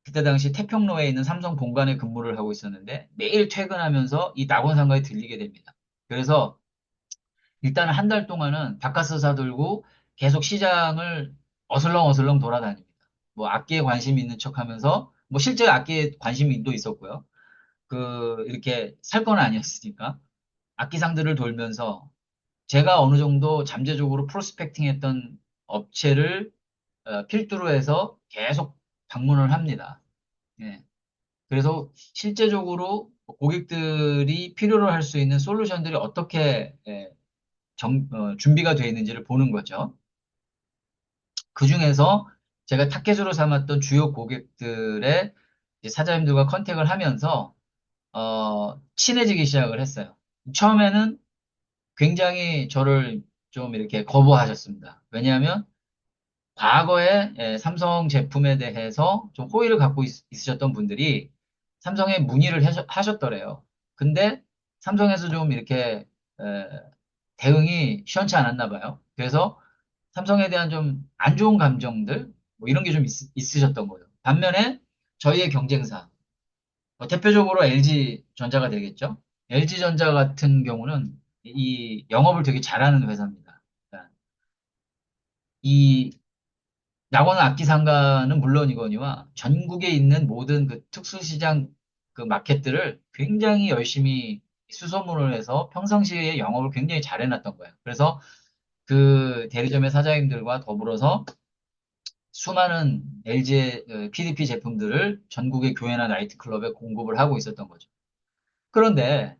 그때 당시 태평로에 있는 삼성 본관에 근무를 하고 있었는데 매일 퇴근하면서 이 낙원상가에 들리게 됩니다. 그래서 일단은 한 달 동안은 바카스 사들고 계속 시장을 어슬렁어슬렁 돌아다닙니다. 뭐 악기에 관심 있는 척 하면서 뭐 실제 악기에 관심도 있었고요. 이렇게 살 건 아니었으니까 악기상들을 돌면서 제가 어느 정도 잠재적으로 프로스펙팅 했던 업체를 필두로 해서 계속 방문을 합니다. 예. 그래서 실제적으로 고객들이 필요로 할 수 있는 솔루션들이 어떻게 준비가 되어 있는지를 보는 거죠. 그 중에서 제가 타겟으로 삼았던 주요 고객들의 이제 사장님들과 컨택을 하면서 친해지기 시작을 했어요. 처음에는 굉장히 저를 좀 이렇게 거부하셨습니다. 왜냐하면 과거에 삼성 제품에 대해서 좀 호의를 갖고 있으셨던 분들이 삼성에 문의를 하셨더래요. 근데 삼성에서 좀 이렇게 에, 대응이 시원치 않았나 봐요. 그래서 삼성에 대한 좀 안 좋은 감정들 뭐 이런 게 좀 있으셨던 거예요. 반면에 저희의 경쟁사 대표적으로 LG전자가 되겠죠. LG전자 같은 경우는 이 영업을 되게 잘하는 회사입니다. 그러니까 이 낙원 악기상가는 물론이거니와 전국에 있는 모든 그 특수시장 그 마켓들을 굉장히 열심히 수소문을 해서 평상시에 영업을 굉장히 잘 해놨던 거예요. 그래서 그 대리점의 사장님들과 더불어서 수많은 LG의 PDP 제품들을 전국의 교회나 나이트클럽에 공급을 하고 있었던 거죠. 그런데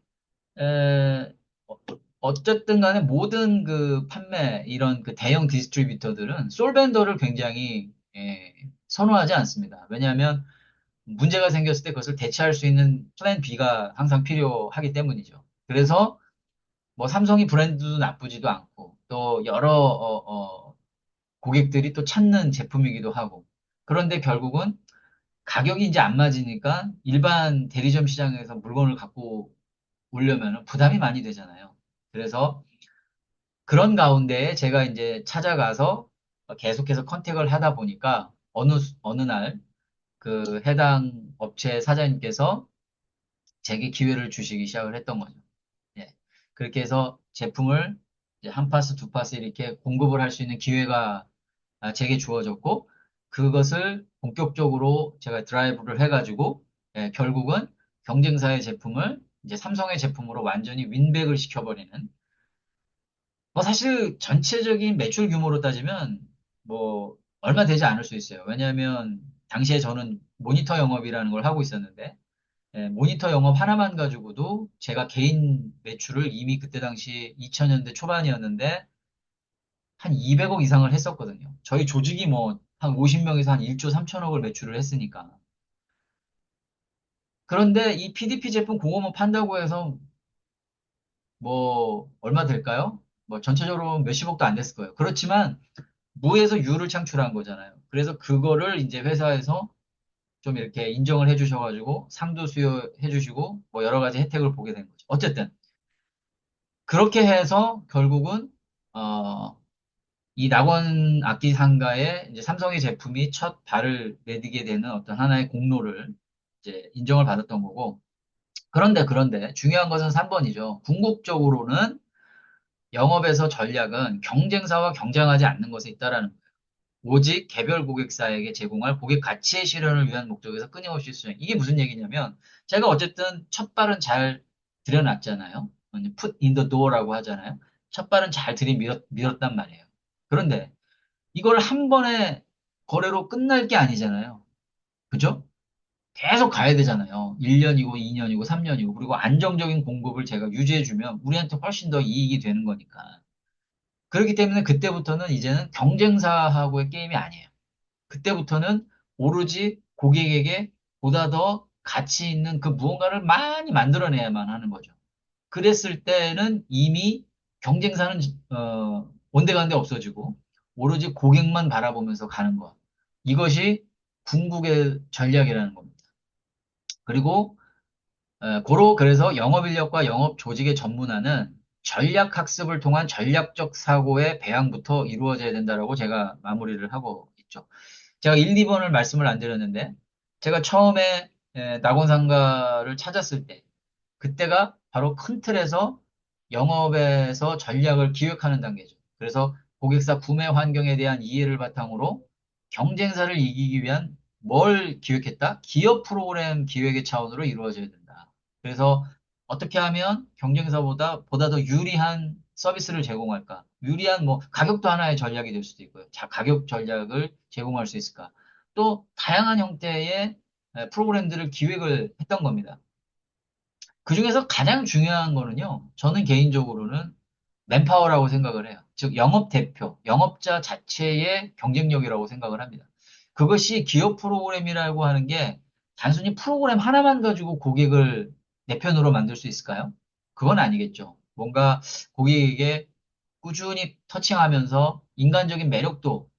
에, 어- 어쨌든 간에 모든 그 판매 이런 그 대형 디스트리뷰터들은 솔벤더를 굉장히 선호하지 않습니다. 왜냐하면 문제가 생겼을 때 그것을 대체할 수 있는 플랜 B가 항상 필요하기 때문이죠. 그래서 뭐 삼성이 브랜드도 나쁘지도 않고 또 여러 고객들이 또 찾는 제품이기도 하고 그런데 결국은 가격이 이제 안 맞으니까 일반 대리점 시장에서 물건을 갖고 오려면 부담이 많이 되잖아요. 그래서 그런 가운데 제가 이제 찾아가서 계속해서 컨택을 하다 보니까 어느 날 그 해당 업체 사장님께서 제게 기회를 주시기 시작을 했던 거죠. 예. 그렇게 해서 제품을 이제 한 파스, 두 파스 이렇게 공급을 할 수 있는 기회가 제게 주어졌고 그것을 본격적으로 제가 드라이브를 해가지고 결국은 경쟁사의 제품을 이제 삼성의 제품으로 완전히 윈백을 시켜버리는 뭐 사실 전체적인 매출 규모로 따지면 뭐 얼마 되지 않을 수 있어요. 왜냐하면 당시에 저는 모니터 영업이라는 걸 하고 있었는데 모니터 영업 하나만 가지고도 제가 개인 매출을 이미 그때 당시 2000년대 초반이었는데 한 200억 이상을 했었거든요. 저희 조직이 뭐 한 50명에서 한 1조 3천억을 매출을 했으니까. 그런데 이 PDP 제품 그거만 판다고 해서 뭐 얼마 될까요? 뭐 전체적으로 몇십억도 안 됐을 거예요. 그렇지만 무에서 유를 창출한 거잖아요. 그래서 그거를 이제 회사에서 좀 이렇게 인정을 해주셔가지고 상도 수여해주시고 뭐 여러 가지 혜택을 보게 된 거죠. 어쨌든 그렇게 해서 결국은 어, 이 낙원 악기 상가에 이제 삼성의 제품이 첫 발을 내디게 되는 어떤 하나의 공로를 이제 인정을 받았던 거고 그런데 중요한 것은 3번이죠. 궁극적으로는 영업에서 전략은 경쟁사와 경쟁하지 않는 것에 있다라는 거예요. 오직 개별 고객사에게 제공할 고객 가치의 실현을 위한 목적에서 끊임없이 수행. 이게 무슨 얘기냐면 제가 어쨌든 첫 발은 잘 들여놨잖아요. put in the door라고 하잖아요. 첫 발은 잘 들이밀었단 말이에요. 그런데 이걸 한 번에 거래로 끝날 게 아니잖아요. 그죠? 계속 가야 되잖아요. 1년이고 2년이고 3년이고 그리고 안정적인 공급을 제가 유지해주면 우리한테 훨씬 더 이익이 되는 거니까. 그렇기 때문에 그때부터는 이제는 경쟁사하고의 게임이 아니에요. 그때부터는 오로지 고객에게 보다 더 가치 있는 그 무언가를 많이 만들어내야만 하는 거죠. 그랬을 때는 이미 경쟁사는 온데간데 없어지고 오로지 고객만 바라보면서 가는 것. 이것이 궁극의 전략이라는 겁니다. 그리고 고로 그래서 영업 인력과 영업 조직의 전문화는 전략 학습을 통한 전략적 사고의 배양부터 이루어져야 된다라고 제가 마무리를 하고 있죠. 제가 1, 2번을 말씀을 안 드렸는데 제가 처음에 낙원상가를 찾았을 때 그때가 바로 큰 틀에서 영업에서 전략을 기획하는 단계죠. 그래서 고객사 구매 환경에 대한 이해를 바탕으로 경쟁사를 이기기 위한 뭘 기획했다? 기업 프로그램 기획의 차원으로 이루어져야 된다. 그래서 어떻게 하면 경쟁사보다 보다 더 유리한 서비스를 제공할까? 유리한 뭐 가격도 하나의 전략이 될 수도 있고요. 자, 가격 전략을 제공할 수 있을까? 또 다양한 형태의 프로그램들을 기획을 했던 겁니다. 그중에서 가장 중요한 거는요, 저는 개인적으로는 맨파워라고 생각을 해요. 즉, 영업 대표, 영업자 자체의 경쟁력이라고 생각을 합니다. 그것이 기업 프로그램이라고 하는 게 단순히 프로그램 하나만 가지고 고객을 내 편으로 만들 수 있을까요? 그건 아니겠죠. 뭔가 고객에게 꾸준히 터칭하면서 인간적인 매력도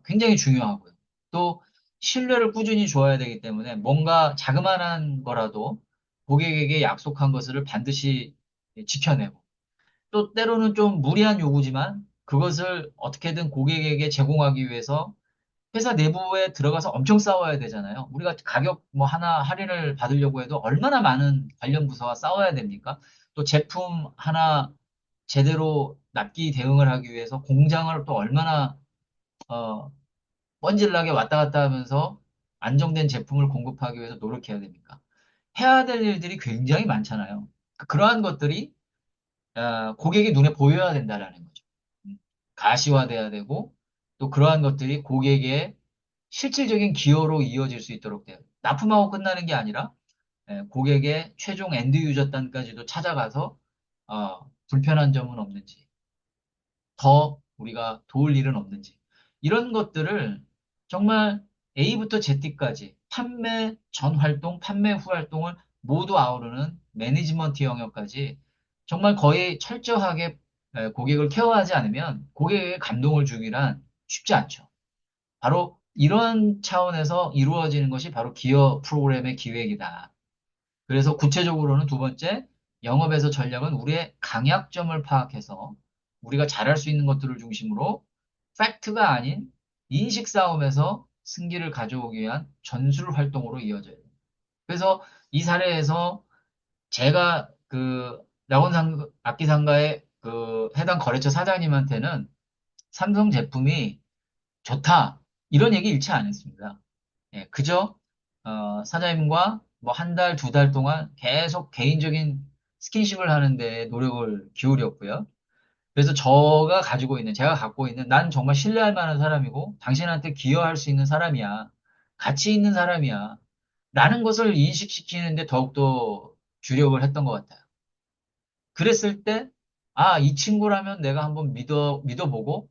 굉장히 중요하고요. 또 신뢰를 꾸준히 줘야 되기 때문에 뭔가 자그마한 거라도 고객에게 약속한 것을 반드시 지켜내고 또 때로는 좀 무리한 요구지만 그것을 어떻게든 고객에게 제공하기 위해서 회사 내부에 들어가서 엄청 싸워야 되잖아요. 우리가 가격 뭐 하나 할인을 받으려고 해도 얼마나 많은 관련 부서와 싸워야 됩니까? 또 제품 하나 제대로 납기 대응을 하기 위해서 공장을 또 얼마나 어, 뻔질나게 왔다 갔다 하면서 안정된 제품을 공급하기 위해서 노력해야 됩니까? 해야 될 일들이 굉장히 많잖아요. 그러한 것들이 고객의 눈에 보여야 된다라는 거죠. 가시화돼야 되고 또 그러한 것들이 고객의 실질적인 기여로 이어질 수 있도록 돼요. 납품하고 끝나는 게 아니라 고객의 최종 엔드 유저 단까지도 찾아가서 불편한 점은 없는지 더 우리가 도울 일은 없는지 이런 것들을 정말 A부터 Z까지 판매 전 활동, 판매 후 활동을 모두 아우르는 매니지먼트 영역까지 정말 거의 철저하게 고객을 케어하지 않으면 고객에게 감동을 주기란 쉽지 않죠. 바로 이런 차원에서 이루어지는 것이 바로 기업 프로그램의 기획이다. 그래서 구체적으로는 두 번째, 영업에서 전략은 우리의 강약점을 파악해서 우리가 잘할 수 있는 것들을 중심으로 팩트가 아닌 인식 싸움에서 승기를 가져오기 위한 전술 활동으로 이어져요. 그래서 이 사례에서 제가 그 낙원상 악기상가의 그 해당 거래처 사장님한테는 삼성 제품이 좋다 이런 얘기 일체 안 했습니다. 예, 그저 사장님과 뭐 한 달, 두 달 동안 계속 개인적인 스킨십을 하는데 노력을 기울였고요. 그래서 제가 갖고 있는, 난 정말 신뢰할 만한 사람이고, 당신한테 기여할 수 있는 사람이야. 가치 있는 사람이야. 라는 것을 인식시키는데 더욱더 주력을 했던 것 같아요. 그랬을 때, 아, 이 친구라면 내가 한번 믿어보고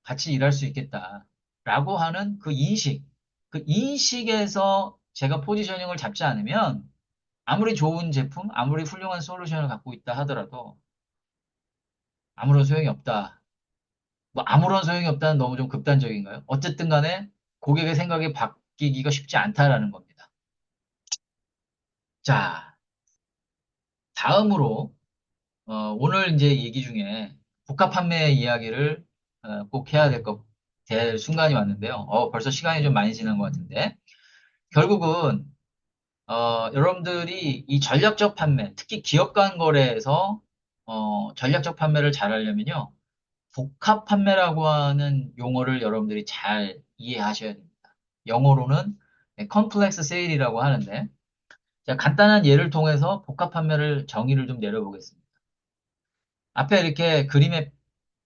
같이 일할 수 있겠다. 라고 하는 그 인식. 그 인식에서 제가 포지셔닝을 잡지 않으면 아무리 좋은 제품, 아무리 훌륭한 솔루션을 갖고 있다 하더라도 아무런 소용이 없다. 뭐 아무런 소용이 없다는 너무 좀 극단적인가요? 어쨌든 간에 고객의 생각이 바뀌기가 쉽지 않다라는 겁니다. 자, 다음으로 오늘 이제 얘기 중에 복합 판매 이야기를 꼭 해야 될 순간이 왔는데요. 벌써 시간이 좀 많이 지난 것 같은데 결국은 여러분들이 이 전략적 판매, 특히 기업 간 거래에서 전략적 판매를 잘 하려면요. 복합 판매라고 하는 용어를 여러분들이 잘 이해하셔야 됩니다. 영어로는 컴플렉스 세일이라고 하는데 제가 간단한 예를 통해서 복합 판매를 정의를 좀 내려보겠습니다. 앞에 이렇게 그림에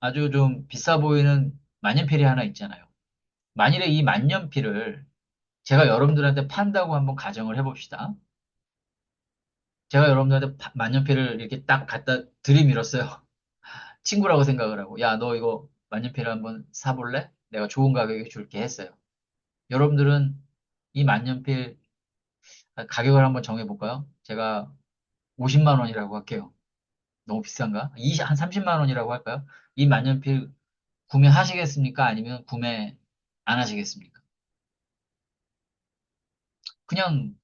아주 좀 비싸 보이는 만년필이 하나 있잖아요. 만일에 이 만년필을 제가 여러분들한테 판다고 한번 가정을 해봅시다. 제가 여러분들한테 만년필을 이렇게 딱 갖다 들이밀었어요. 친구라고 생각을 하고, 야, 너 이거 만년필 한번 사볼래? 내가 좋은 가격에 줄게 했어요. 여러분들은 이 만년필 가격을 한번 정해볼까요? 제가 50만 원이라고 할게요. 너무 비싼가? 한 30만 원이라고 할까요? 이 만년필 구매하시겠습니까? 아니면 구매 안 하시겠습니까? 그냥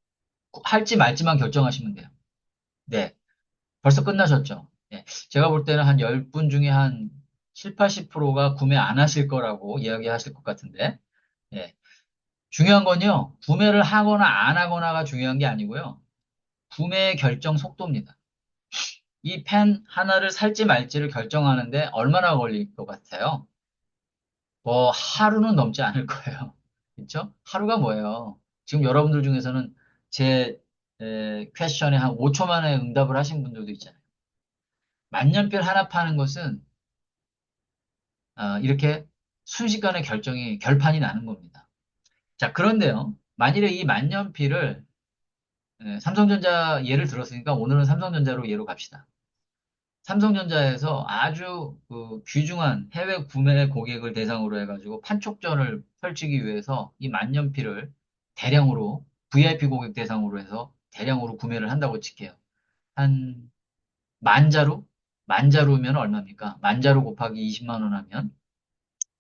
할지 말지만 결정하시면 돼요. 네. 벌써 끝나셨죠? 예. 제가 볼 때는 한 10분 중에 한 7, 80%가 구매 안 하실 거라고 이야기하실 것 같은데. 예. 중요한 건요. 구매를 하거나 안 하거나가 중요한 게 아니고요. 구매 결정 속도입니다. 이 펜 하나를 살지 말지를 결정하는데 얼마나 걸릴 것 같아요? 뭐 하루는 넘지 않을 거예요. 그렇죠? 하루가 뭐예요? 지금 여러분들 중에서는 제 퀘션에 한 5초 만에 응답을 하신 분들도 있잖아요. 만년필 하나 파는 것은 이렇게 순식간에 결판이 나는 겁니다. 자, 그런데요. 만일에 이 만년필을 삼성전자 예를 들었으니까 오늘은 삼성전자로 예로 갑시다. 삼성전자에서 아주 그 귀중한 해외 구매 고객을 대상으로 해가지고 판촉전을 펼치기 위해서 이 만년필을 대량으로 VIP 고객 대상으로 해서 대량으로 구매를 한다고 칠게요. 한 만자루? 만자루면 얼마입니까? 만자루 곱하기 20만 원 하면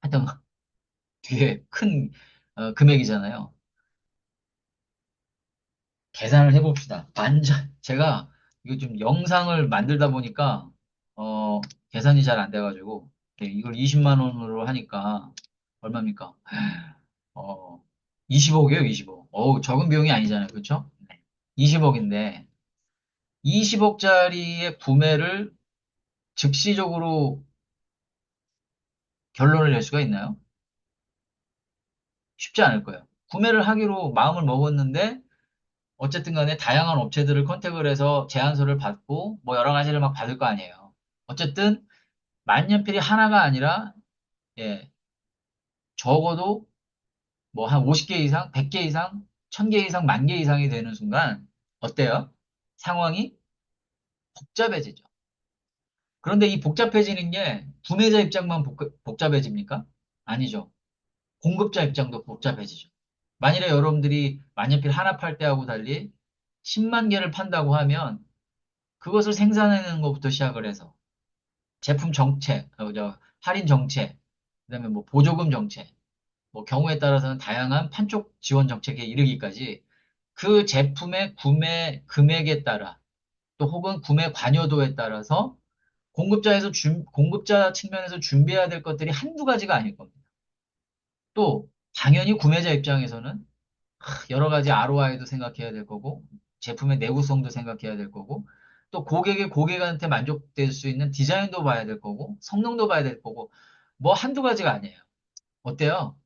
하여튼 되게 큰 금액이잖아요. 계산을 해봅시다. 제가 이거 좀 영상을 만들다 보니까 어, 계산이 잘 안 돼가지고 이걸 20만 원으로 하니까 얼마입니까? 20억이에요, 20억. 적은 비용이 아니잖아요, 그렇죠? 20억인데 20억짜리의 구매를 즉시적으로 결론을 낼 수가 있나요? 쉽지 않을 거예요. 구매를 하기로 마음을 먹었는데 어쨌든 간에 다양한 업체들을 컨택을 해서 제안서를 받고 뭐 여러 가지를 막 받을 거 아니에요. 어쨌든 만년필이 하나가 아니라 예, 적어도 뭐 한 50개 이상, 100개 이상, 1000개 이상, 10,000개 이상이 되는 순간 어때요? 상황이 복잡해지죠. 그런데 이 복잡해지는 게 구매자 입장만 복잡해집니까? 아니죠. 공급자 입장도 복잡해지죠. 만일에 여러분들이 만년필 하나 팔 때하고 달리 10만 개를 판다고 하면 그것을 생산하는 것부터 시작을 해서 제품 정책, 할인 정책, 그다음에 뭐 보조금 정책, 뭐 경우에 따라서는 다양한 판촉 지원 정책에 이르기까지 그 제품의 구매 금액에 따라 또 혹은 구매 관여도에 따라서 공급자 측면에서 준비해야 될 것들이 한두 가지가 아닐 겁니다. 또 당연히 구매자 입장에서는 여러 가지 ROI도 생각해야 될 거고, 제품의 내구성도 생각해야 될 거고, 또 고객한테 만족될 수 있는 디자인도 봐야 될 거고, 성능도 봐야 될 거고, 뭐 한두 가지가 아니에요. 어때요?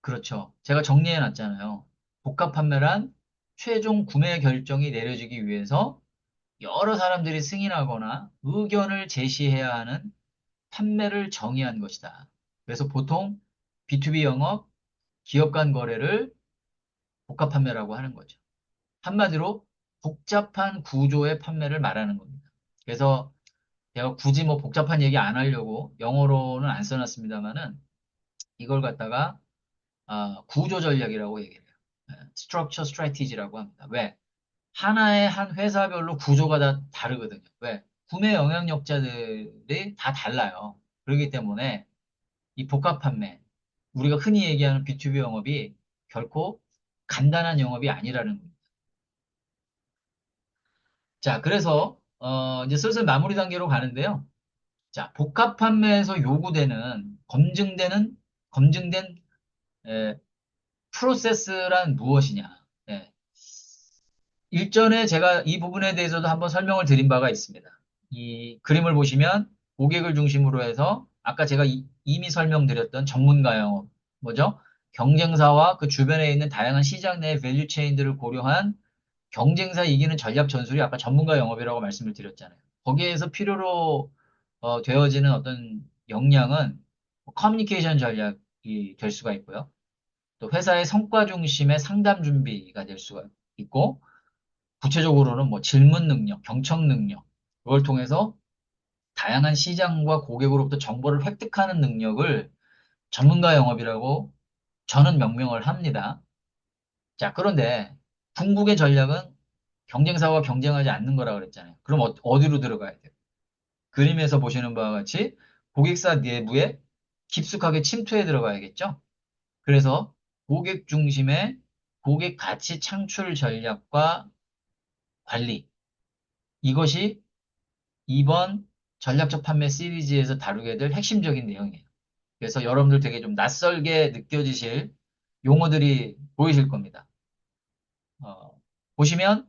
그렇죠. 제가 정리해 놨잖아요. 복합 판매란 최종 구매 결정이 내려지기 위해서 여러 사람들이 승인하거나 의견을 제시해야 하는 판매를 정의한 것이다. 그래서 보통 B2B 영업, 기업 간 거래를 복합 판매라고 하는 거죠. 한마디로 복잡한 구조의 판매를 말하는 겁니다. 그래서 제가 굳이 뭐 복잡한 얘기 안 하려고 영어로는 안 써놨습니다만은 이걸 갖다가 구조 전략이라고 얘기를 해요. Structure Strategy라고 합니다. 왜? 하나의 한 회사별로 구조가 다 다르거든요. 왜? 구매 영향력자들이 다 달라요. 그렇기 때문에 이 복합 판매, 우리가 흔히 얘기하는 B2B 영업이 결코 간단한 영업이 아니라는 겁니다. 자, 그래서 이제 슬슬 마무리 단계로 가는데요. 자, 복합 판매에서 요구되는 검증된 에, 프로세스란 무엇이냐? 예. 일전에 제가 이 부분에 대해서도 한번 설명을 드린 바가 있습니다. 이 그림을 보시면 고객을 중심으로 해서 아까 제가 이미 설명드렸던 전문가 영업, 뭐죠? 경쟁사와 그 주변에 있는 다양한 시장 내 밸류 체인들을 고려한 경쟁사 이기는 전략 전술이 아까 전문가 영업이라고 말씀을 드렸잖아요. 거기에서 필요로 되어지는 어떤 역량은 커뮤니케이션 전략이 될 수가 있고요. 또 회사의 성과 중심의 상담 준비가 될 수가 있고, 구체적으로는 뭐 질문 능력, 경청 능력, 그걸 통해서 다양한 시장과 고객으로부터 정보를 획득하는 능력을 전문가 영업이라고 저는 명명을 합니다. 자, 그런데 궁극의 전략은 경쟁사와 경쟁하지 않는 거라 그랬잖아요. 그럼 어디로 들어가야 돼요? 그림에서 보시는 바와 같이 고객사 내부에 깊숙하게 침투해 들어가야겠죠? 그래서 고객 중심의 고객 가치 창출 전략과 관리. 이것이 이번 전략적 판매 시리즈에서 다루게 될 핵심적인 내용이에요. 그래서 여러분들 되게 좀 낯설게 느껴지실 용어들이 보이실 겁니다. 어, 보시면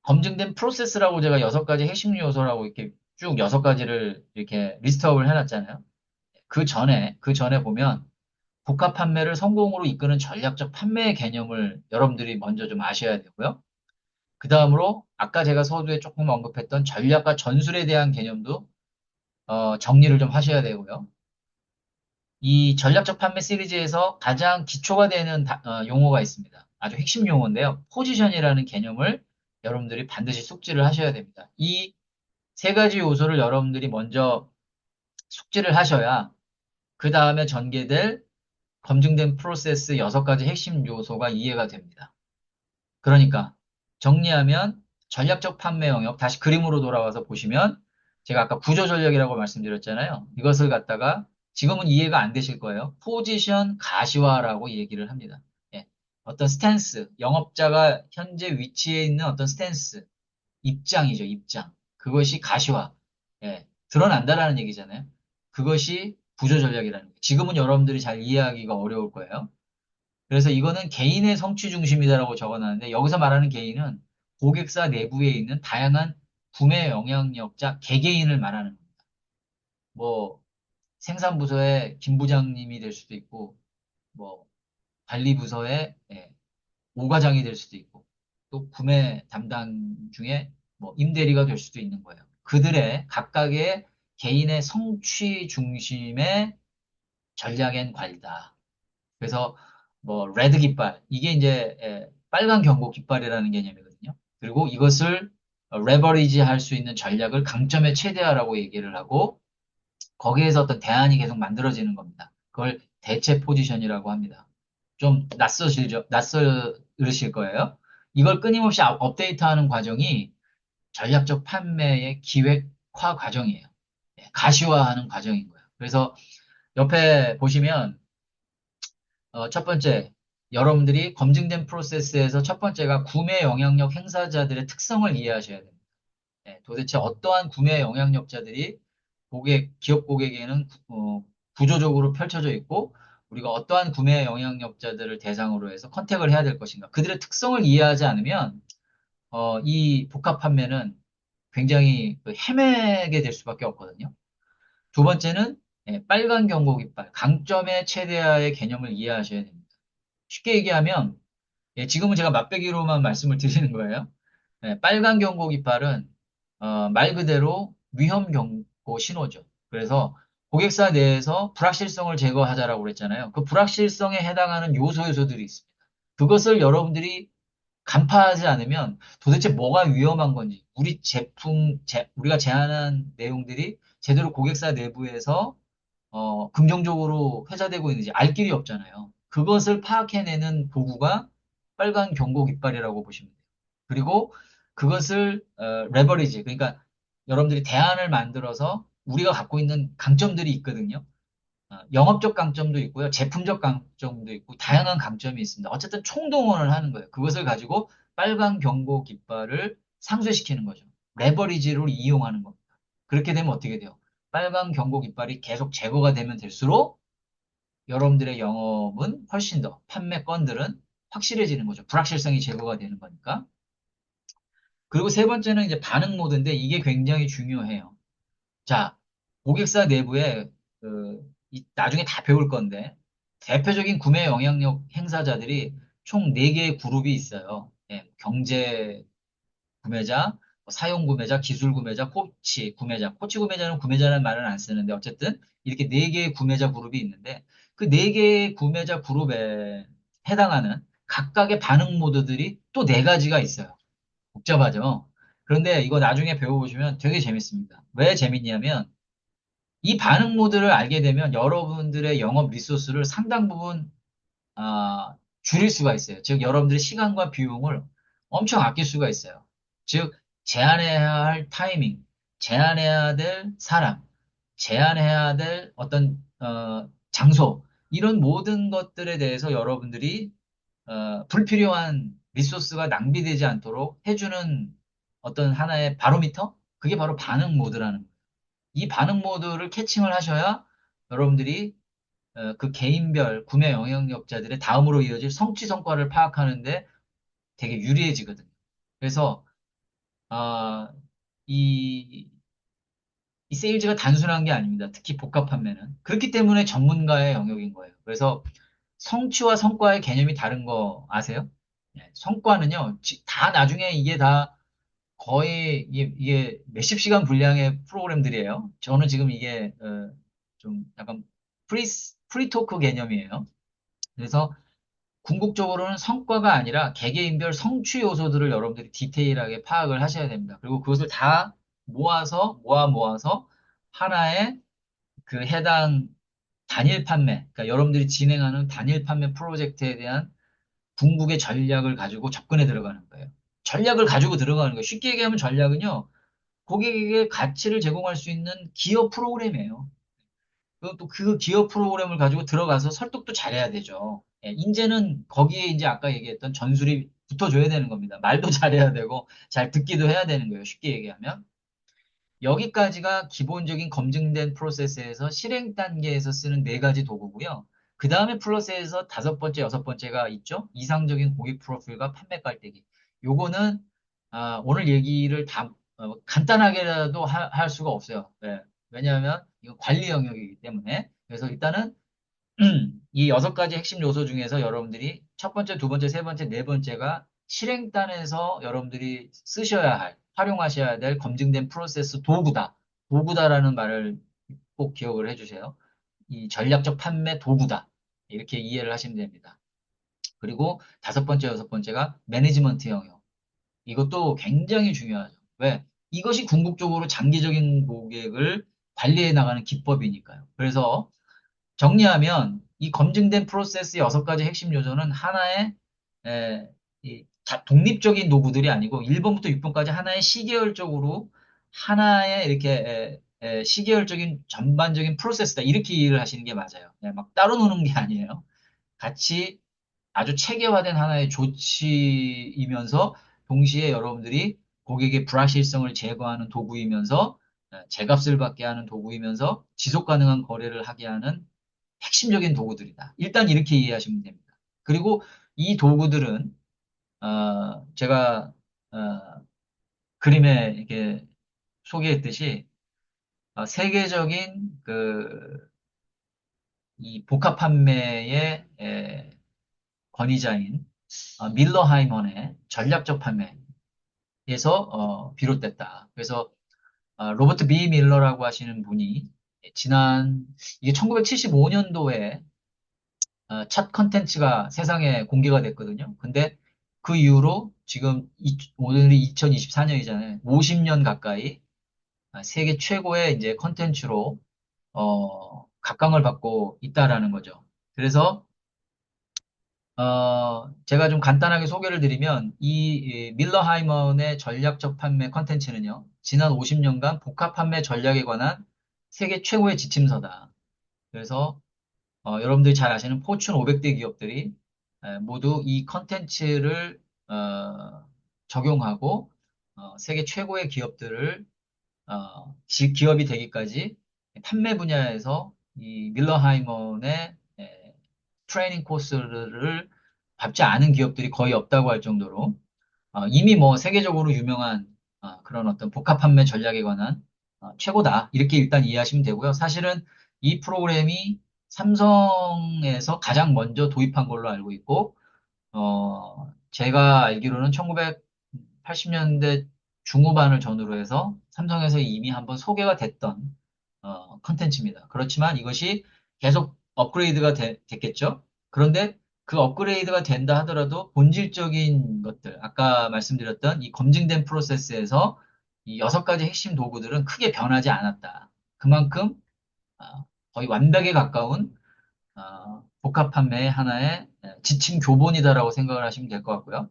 검증된 프로세스라고 제가 6가지 핵심 요소라고 이렇게 쭉 6가지를 이렇게 리스트업을 해놨잖아요. 그 전에 보면 복합 판매를 성공으로 이끄는 전략적 판매의 개념을 여러분들이 먼저 좀 아셔야 되고요. 그 다음으로 아까 제가 서두에 조금 언급했던 전략과 전술에 대한 개념도 정리를 좀 하셔야 되고요. 이 전략적 판매 시리즈에서 가장 기초가 되는 용어가 있습니다. 아주 핵심 용어인데요. 포지션이라는 개념을 여러분들이 반드시 숙지를 하셔야 됩니다. 이 3가지 요소를 여러분들이 먼저 숙지를 하셔야 그 다음에 전개될 검증된 프로세스 6가지 핵심 요소가 이해가 됩니다. 그러니까 정리하면 전략적 판매 영역, 다시 그림으로 돌아와서 보시면 제가 아까 구조 전략이라고 말씀드렸잖아요. 이것을 갖다가 지금은 이해가 안 되실 거예요. 포지션 가시화라고 얘기를 합니다. 예. 어떤 스탠스, 영업자가 현재 위치해 있는 어떤 스탠스, 입장이죠, 입장. 그것이 가시화, 예. 드러난다라는 얘기잖아요. 그것이 구조 전략이라는 거예요. 지금은 여러분들이 잘 이해하기가 어려울 거예요. 그래서 이거는 개인의 성취 중심이다라고 적어놨는데 여기서 말하는 개인은 고객사 내부에 있는 다양한 구매 영향력자 개개인을 말하는 겁니다. 뭐 생산부서의 김 부장님이 될 수도 있고 뭐 관리부서의 오 과장이 될 수도 있고 또 구매 담당 중에 뭐 임대리가 될 수도 있는 거예요. 그들의 각각의 개인의 성취 중심의 전략엔 관리다. 그래서 뭐 레드 깃발 이게 이제 빨간 경고 깃발이라는 개념이거든요. 그리고 이것을 레버리지 할 수 있는 전략을 강점에 최대화라고 얘기를 하고 거기에서 어떤 대안이 계속 만들어지는 겁니다. 그걸 대체 포지션이라고 합니다. 좀 낯설으실 거예요. 이걸 끊임없이 업데이트하는 과정이 전략적 판매의 기획화 과정이에요. 가시화하는 과정인 거예요. 그래서 옆에 보시면 첫 번째, 여러분들이 검증된 프로세스에서 첫 번째가 구매 영향력 행사자들의 특성을 이해하셔야 됩니다. 도대체 어떠한 구매 영향력자들이 기업 고객에는 구조적으로 펼쳐져 있고, 우리가 어떠한 구매 영향력자들을 대상으로 해서 컨택을 해야 될 것인가. 그들의 특성을 이해하지 않으면, 이 복합 판매는 굉장히 헤매게 될 수밖에 없거든요. 두 번째는 빨간 경고 깃발, 강점의 최대화의 개념을 이해하셔야 됩니다. 쉽게 얘기하면 지금은 제가 맛배기로만 말씀을 드리는 거예요. 빨간 경고 깃발은 말 그대로 위험 경고 신호죠. 그래서 고객사 내에서 불확실성을 제거하자라고 그랬잖아요. 그 불확실성에 해당하는 요소들이 있습니다. 그것을 여러분들이 간파하지 않으면 도대체 뭐가 위험한 건지, 우리가 제안한 내용들이 제대로 고객사 내부에서 긍정적으로 회자되고 있는지 알 길이 없잖아요. 그것을 파악해내는 도구가 빨간 경고 깃발이라고 보시면 돼요. 그리고 그것을 레버리지, 그러니까 여러분들이 대안을 만들어서 우리가 갖고 있는 강점들이 있거든요. 영업적 강점도 있고요. 제품적 강점도 있고 다양한 강점이 있습니다. 어쨌든 총동원을 하는 거예요. 그것을 가지고 빨간 경고 깃발을 상쇄시키는 거죠. 레버리지로 이용하는 겁니다. 그렇게 되면 어떻게 돼요? 빨간 경고 깃발이 계속 제거가 되면 될수록 여러분들의 영업은 훨씬 더 판매 건들은 확실해지는 거죠. 불확실성이 제거가 되는 거니까. 그리고 세 번째는 이제 반응 모드인데 이게 굉장히 중요해요. 자, 고객사 내부에 나중에 다 배울 건데 대표적인 구매 영향력 행사자들이 총 4개의 그룹이 있어요. 경제 구매자, 사용 구매자, 기술 구매자, 코치 구매자. 코치 구매자는 구매자라는 말은 안 쓰는데 어쨌든 이렇게 4개의 구매자 그룹이 있는데 그 4개의 구매자 그룹에 해당하는 각각의 반응 모드들이 또 네 가지가 있어요. 복잡하죠? 그런데 이거 나중에 배워보시면 되게 재밌습니다. 왜 재밌냐면 이 반응 모드를 알게 되면 여러분들의 영업 리소스를 상당 부분 줄일 수가 있어요. 즉, 여러분들의 시간과 비용을 엄청 아낄 수가 있어요. 즉, 제한해야 할 타이밍, 제한해야 될 사람, 제한해야 될 어떤 장소, 이런 모든 것들에 대해서 여러분들이 불필요한 리소스가 낭비되지 않도록 해주는 어떤 하나의 바로미터? 그게 바로 반응 모드라는 거예요. 이 반응 모드를 캐칭을 하셔야 여러분들이 그 개인별 구매 영향력자들의 다음으로 이어질 성취 성과를 파악하는데 되게 유리해지거든요. 그래서 아, 이, 이 세일즈가 단순한 게 아닙니다. 특히 복합 판매는. 그렇기 때문에 전문가의 영역인 거예요. 그래서 성취와 성과의 개념이 다른 거 아세요? 네, 성과는요, 다 나중에 이게 다 거의 이게 몇십 시간 분량의 프로그램들이에요. 저는 지금 이게 좀 약간 프리토크 개념이에요. 그래서 궁극적으로는 성과가 아니라 개개인별 성취 요소들을 여러분들이 디테일하게 파악을 하셔야 됩니다. 그리고 그것을 다 모아서 하나의 그 해당 단일 판매, 그러니까 여러분들이 진행하는 단일 판매 프로젝트에 대한 궁극의 전략을 가지고 접근해 들어가는 거예요. 전략을 가지고 들어가는 거예요. 쉽게 얘기하면 전략은요, 고객에게 가치를 제공할 수 있는 기업 프로그램이에요. 또 그 기업 프로그램을 가지고 들어가서 설득도 잘해야 되죠. 예, 인제는 거기에 이제 아까 얘기했던 전술이 붙어줘야 되는 겁니다. 말도 잘해야 되고 잘 듣기도 해야 되는 거예요. 쉽게 얘기하면. 여기까지가 기본적인 검증된 프로세스에서 실행 단계에서 쓰는 네 가지 도구고요. 그 다음에 플러스에서 다섯 번째, 여섯 번째가 있죠. 이상적인 고객 프로필과 판매 깔때기. 요거는 오늘 얘기를 다 간단하게라도 할 수가 없어요. 네. 왜냐하면 이거 관리 영역이기 때문에. 그래서 일단은 이 여섯 가지 핵심 요소 중에서 여러분들이 첫 번째, 두 번째, 세 번째, 네 번째가 실행단에서 여러분들이 쓰셔야 할, 활용하셔야 될 검증된 프로세스 도구다. 도구다라는 말을 꼭 기억을 해주세요. 이 전략적 판매 도구다. 이렇게 이해를 하시면 됩니다. 그리고 다섯 번째, 여섯 번째가 매니지먼트 영역. 이것도 굉장히 중요하죠. 왜? 이것이 궁극적으로 장기적인 고객을 관리해 나가는 기법이니까요. 그래서 정리하면 이 검증된 프로세스 여섯 가지 핵심 요소는 하나의 독립적인 도구들이 아니고 1번부터 6번까지 하나의 시계열적으로 하나의 이렇게 시계열적인 전반적인 프로세스다. 이렇게 이해를 하시는 게 맞아요. 막 따로 노는 게 아니에요. 같이 아주 체계화된 하나의 조치이면서 동시에 여러분들이 고객의 불확실성을 제거하는 도구이면서 제값을 받게 하는 도구이면서 지속 가능한 거래를 하게 하는 핵심적인 도구들이다. 일단 이렇게 이해하시면 됩니다. 그리고 이 도구들은 제가 그림에 이렇게 소개했듯이 세계적인 그 이 복합 판매의 권위자인 밀러 하이먼의 전략적 판매에서 비롯됐다. 그래서 로버트 B 밀러라고 하시는 분이 지난 이게 1975년도에 첫 컨텐츠가 세상에 공개가 됐거든요. 근데 그 이후로 지금 오늘이 2024년이잖아요. 50년 가까이 세계 최고의 이제 컨텐츠로 각광을 받고 있다라는 거죠. 그래서 제가 좀 간단하게 소개를 드리면 이 밀러 하이먼의 전략적 판매 컨텐츠는요. 지난 50년간 복합 판매 전략에 관한 세계 최고의 지침서다. 그래서 여러분들이 잘 아시는 포춘 500대 기업들이 모두 이 컨텐츠를 적용하고 세계 최고의 기업들을 기업이 되기까지 판매 분야에서 이 밀러 하이먼의 트레이닝 코스를 밟지 않은 기업들이 거의 없다고 할 정도로 이미 뭐 세계적으로 유명한 그런 어떤 복합 판매 전략에 관한 최고다. 이렇게 일단 이해하시면 되고요. 사실은 이 프로그램이 삼성에서 가장 먼저 도입한 걸로 알고 있고, 제가 알기로는 1980년대 중후반을 전후로 해서 삼성에서 이미 한번 소개가 됐던 컨텐츠입니다. 그렇지만 이것이 계속 업그레이드가 됐겠죠. 그런데 그 업그레이드가 된다 하더라도 본질적인 것들, 아까 말씀드렸던 이 검증된 프로세스에서 이 6가지 핵심 도구들은 크게 변하지 않았다. 그만큼 거의 완벽에 가까운 복합 판매의 하나의 지침 교본이다라고 생각을 하시면 될 것 같고요.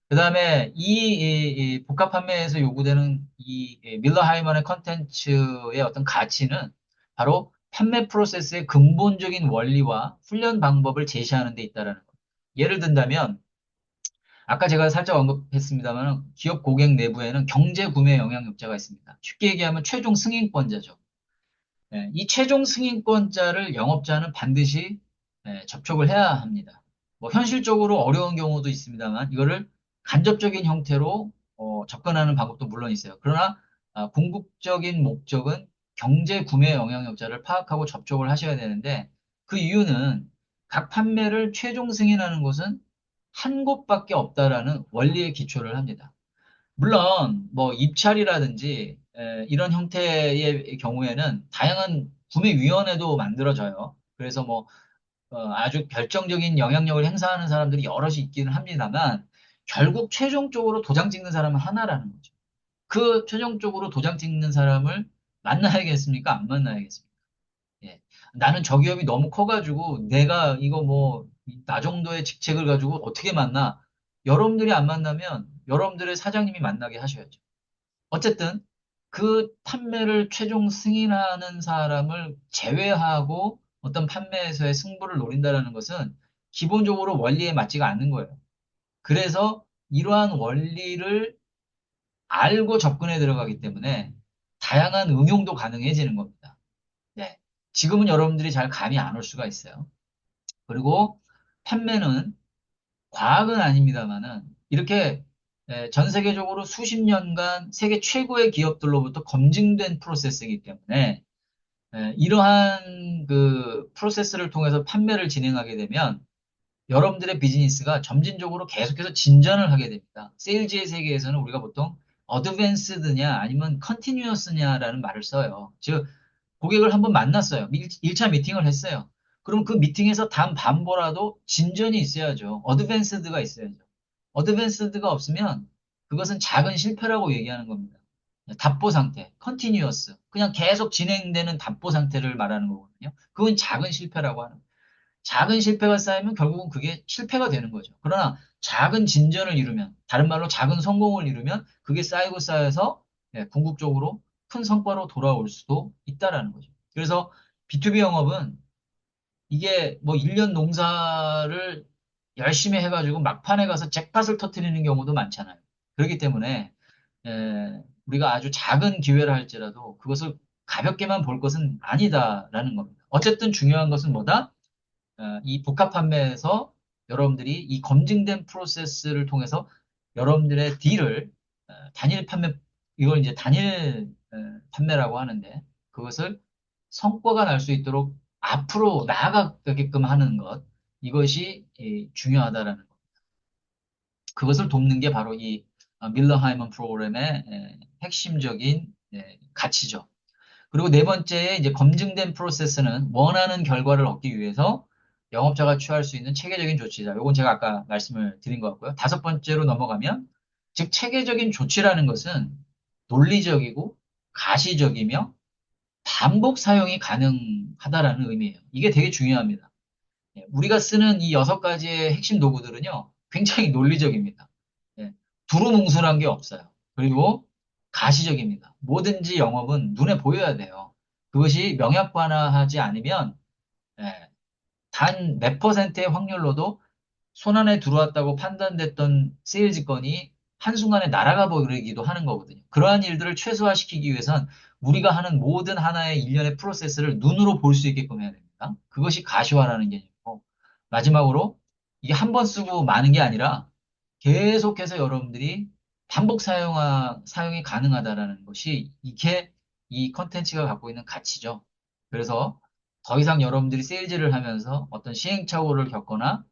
그 다음에 이 복합 판매에서 요구되는 이 밀러 하이먼의 컨텐츠의 어떤 가치는 바로 판매 프로세스의 근본적인 원리와 훈련 방법을 제시하는 데 있다라는 것. 예를 든다면 아까 제가 살짝 언급했습니다만 기업 고객 내부에는 경제 구매 영향력자가 있습니다. 쉽게 얘기하면 최종 승인권자죠. 이 최종 승인권자를 영업자는 반드시 접촉을 해야 합니다. 뭐 현실적으로 어려운 경우도 있습니다만 이거를 간접적인 형태로 접근하는 방법도 물론 있어요. 그러나 궁극적인 목적은 경제 구매 영향력자를 파악하고 접촉을 하셔야 되는데 그 이유는 각 판매를 최종 승인하는 곳은 한 곳밖에 없다라는 원리에 기초를 합니다. 물론 뭐 입찰이라든지 이런 형태의 경우에는 다양한 구매위원회도 만들어져요. 그래서 뭐 아주 결정적인 영향력을 행사하는 사람들이 여럿이 있기는 합니다만 결국 최종적으로 도장 찍는 사람은 하나라는 거죠. 그 최종적으로 도장 찍는 사람을 만나야겠습니까? 안 만나야겠습니까? 예. 나는 저 기업이 너무 커가지고 내가 이거 뭐 나 정도의 직책을 가지고 어떻게 만나? 여러분들이 안 만나면 여러분들의 사장님이 만나게 하셔야죠. 어쨌든 그 판매를 최종 승인하는 사람을 제외하고 어떤 판매에서의 승부를 노린다는 것은 기본적으로 원리에 맞지가 않는 거예요. 그래서 이러한 원리를 알고 접근해 들어가기 때문에 다양한 응용도 가능해지는 겁니다. 네. 지금은 여러분들이 잘 감이 안 올 수가 있어요. 그리고 판매는 과학은 아닙니다만은 이렇게 전 세계적으로 수십 년간 세계 최고의 기업들로부터 검증된 프로세스이기 때문에 이러한 그 프로세스를 통해서 판매를 진행하게 되면 여러분들의 비즈니스가 점진적으로 계속해서 진전을 하게 됩니다. 세일즈의 세계에서는 우리가 보통 어드밴스드냐 아니면 컨티뉴어스냐라는 말을 써요. 즉 고객을 한번 만났어요. 1차 미팅을 했어요. 그럼 그 미팅에서 단 반보라도 진전이 있어야죠. 어드밴스드가 있어야죠. 어드밴스드가 없으면 그것은 작은 실패라고 얘기하는 겁니다. 답보 상태, 컨티뉴어스. 그냥 계속 진행되는 답보 상태를 말하는 거거든요. 그건 작은 실패라고 하는 거예요. 작은 실패가 쌓이면 결국은 그게 실패가 되는 거죠. 그러나 작은 진전을 이루면, 다른 말로 작은 성공을 이루면 그게 쌓이고 쌓여서 궁극적으로 큰 성과로 돌아올 수도 있다라는 거죠. 그래서 B2B 영업은 이게 뭐 1년 농사를 열심히 해가지고 막판에 가서 잭팟을 터트리는 경우도 많잖아요. 그렇기 때문에 우리가 아주 작은 기회를 할지라도 그것을 가볍게만 볼 것은 아니다라는 겁니다. 어쨌든 중요한 것은 뭐다? 이 복합 판매에서 여러분들이 이 검증된 프로세스를 통해서 여러분들의 딜을 단일 판매, 이걸 이제 단일 판매라고 하는데 그것을 성과가 날 수 있도록 앞으로 나아가게끔 하는 것, 이것이 중요하다라는 것. 그것을 돕는 게 바로 이 밀러 하이먼 프로그램의 핵심적인 가치죠. 그리고 네 번째, 이제 검증된 프로세스는 원하는 결과를 얻기 위해서 영업자가 취할 수 있는 체계적인 조치다. 이건 제가 아까 말씀을 드린 것 같고요. 다섯 번째로 넘어가면, 즉, 체계적인 조치라는 것은 논리적이고 가시적이며 반복 사용이 가능하다라는 의미예요. 이게 되게 중요합니다. 우리가 쓰는 이 6가지의 핵심 도구들은요, 굉장히 논리적입니다. 예, 두루뭉술한 게 없어요. 그리고 가시적입니다. 뭐든지 영업은 눈에 보여야 돼요. 그것이 명약관화하지 않으면 단 몇 퍼센트의 확률로도 손안에 들어왔다고 판단됐던 세일즈 건이 한순간에 날아가 버리기도 하는 거거든요. 그러한 일들을 최소화시키기 위해선 우리가 하는 모든 하나의 일련의 프로세스를 눈으로 볼 수 있게끔 해야 됩니다. 그것이 가시화라는 개념이고, 마지막으로 이게 한 번 쓰고 마는 게 아니라 계속해서 여러분들이 반복 사용이 가능하다라는 것이 이게 이 컨텐츠가 갖고 있는 가치죠. 그래서 더 이상 여러분들이 세일즈를 하면서 어떤 시행착오를 겪거나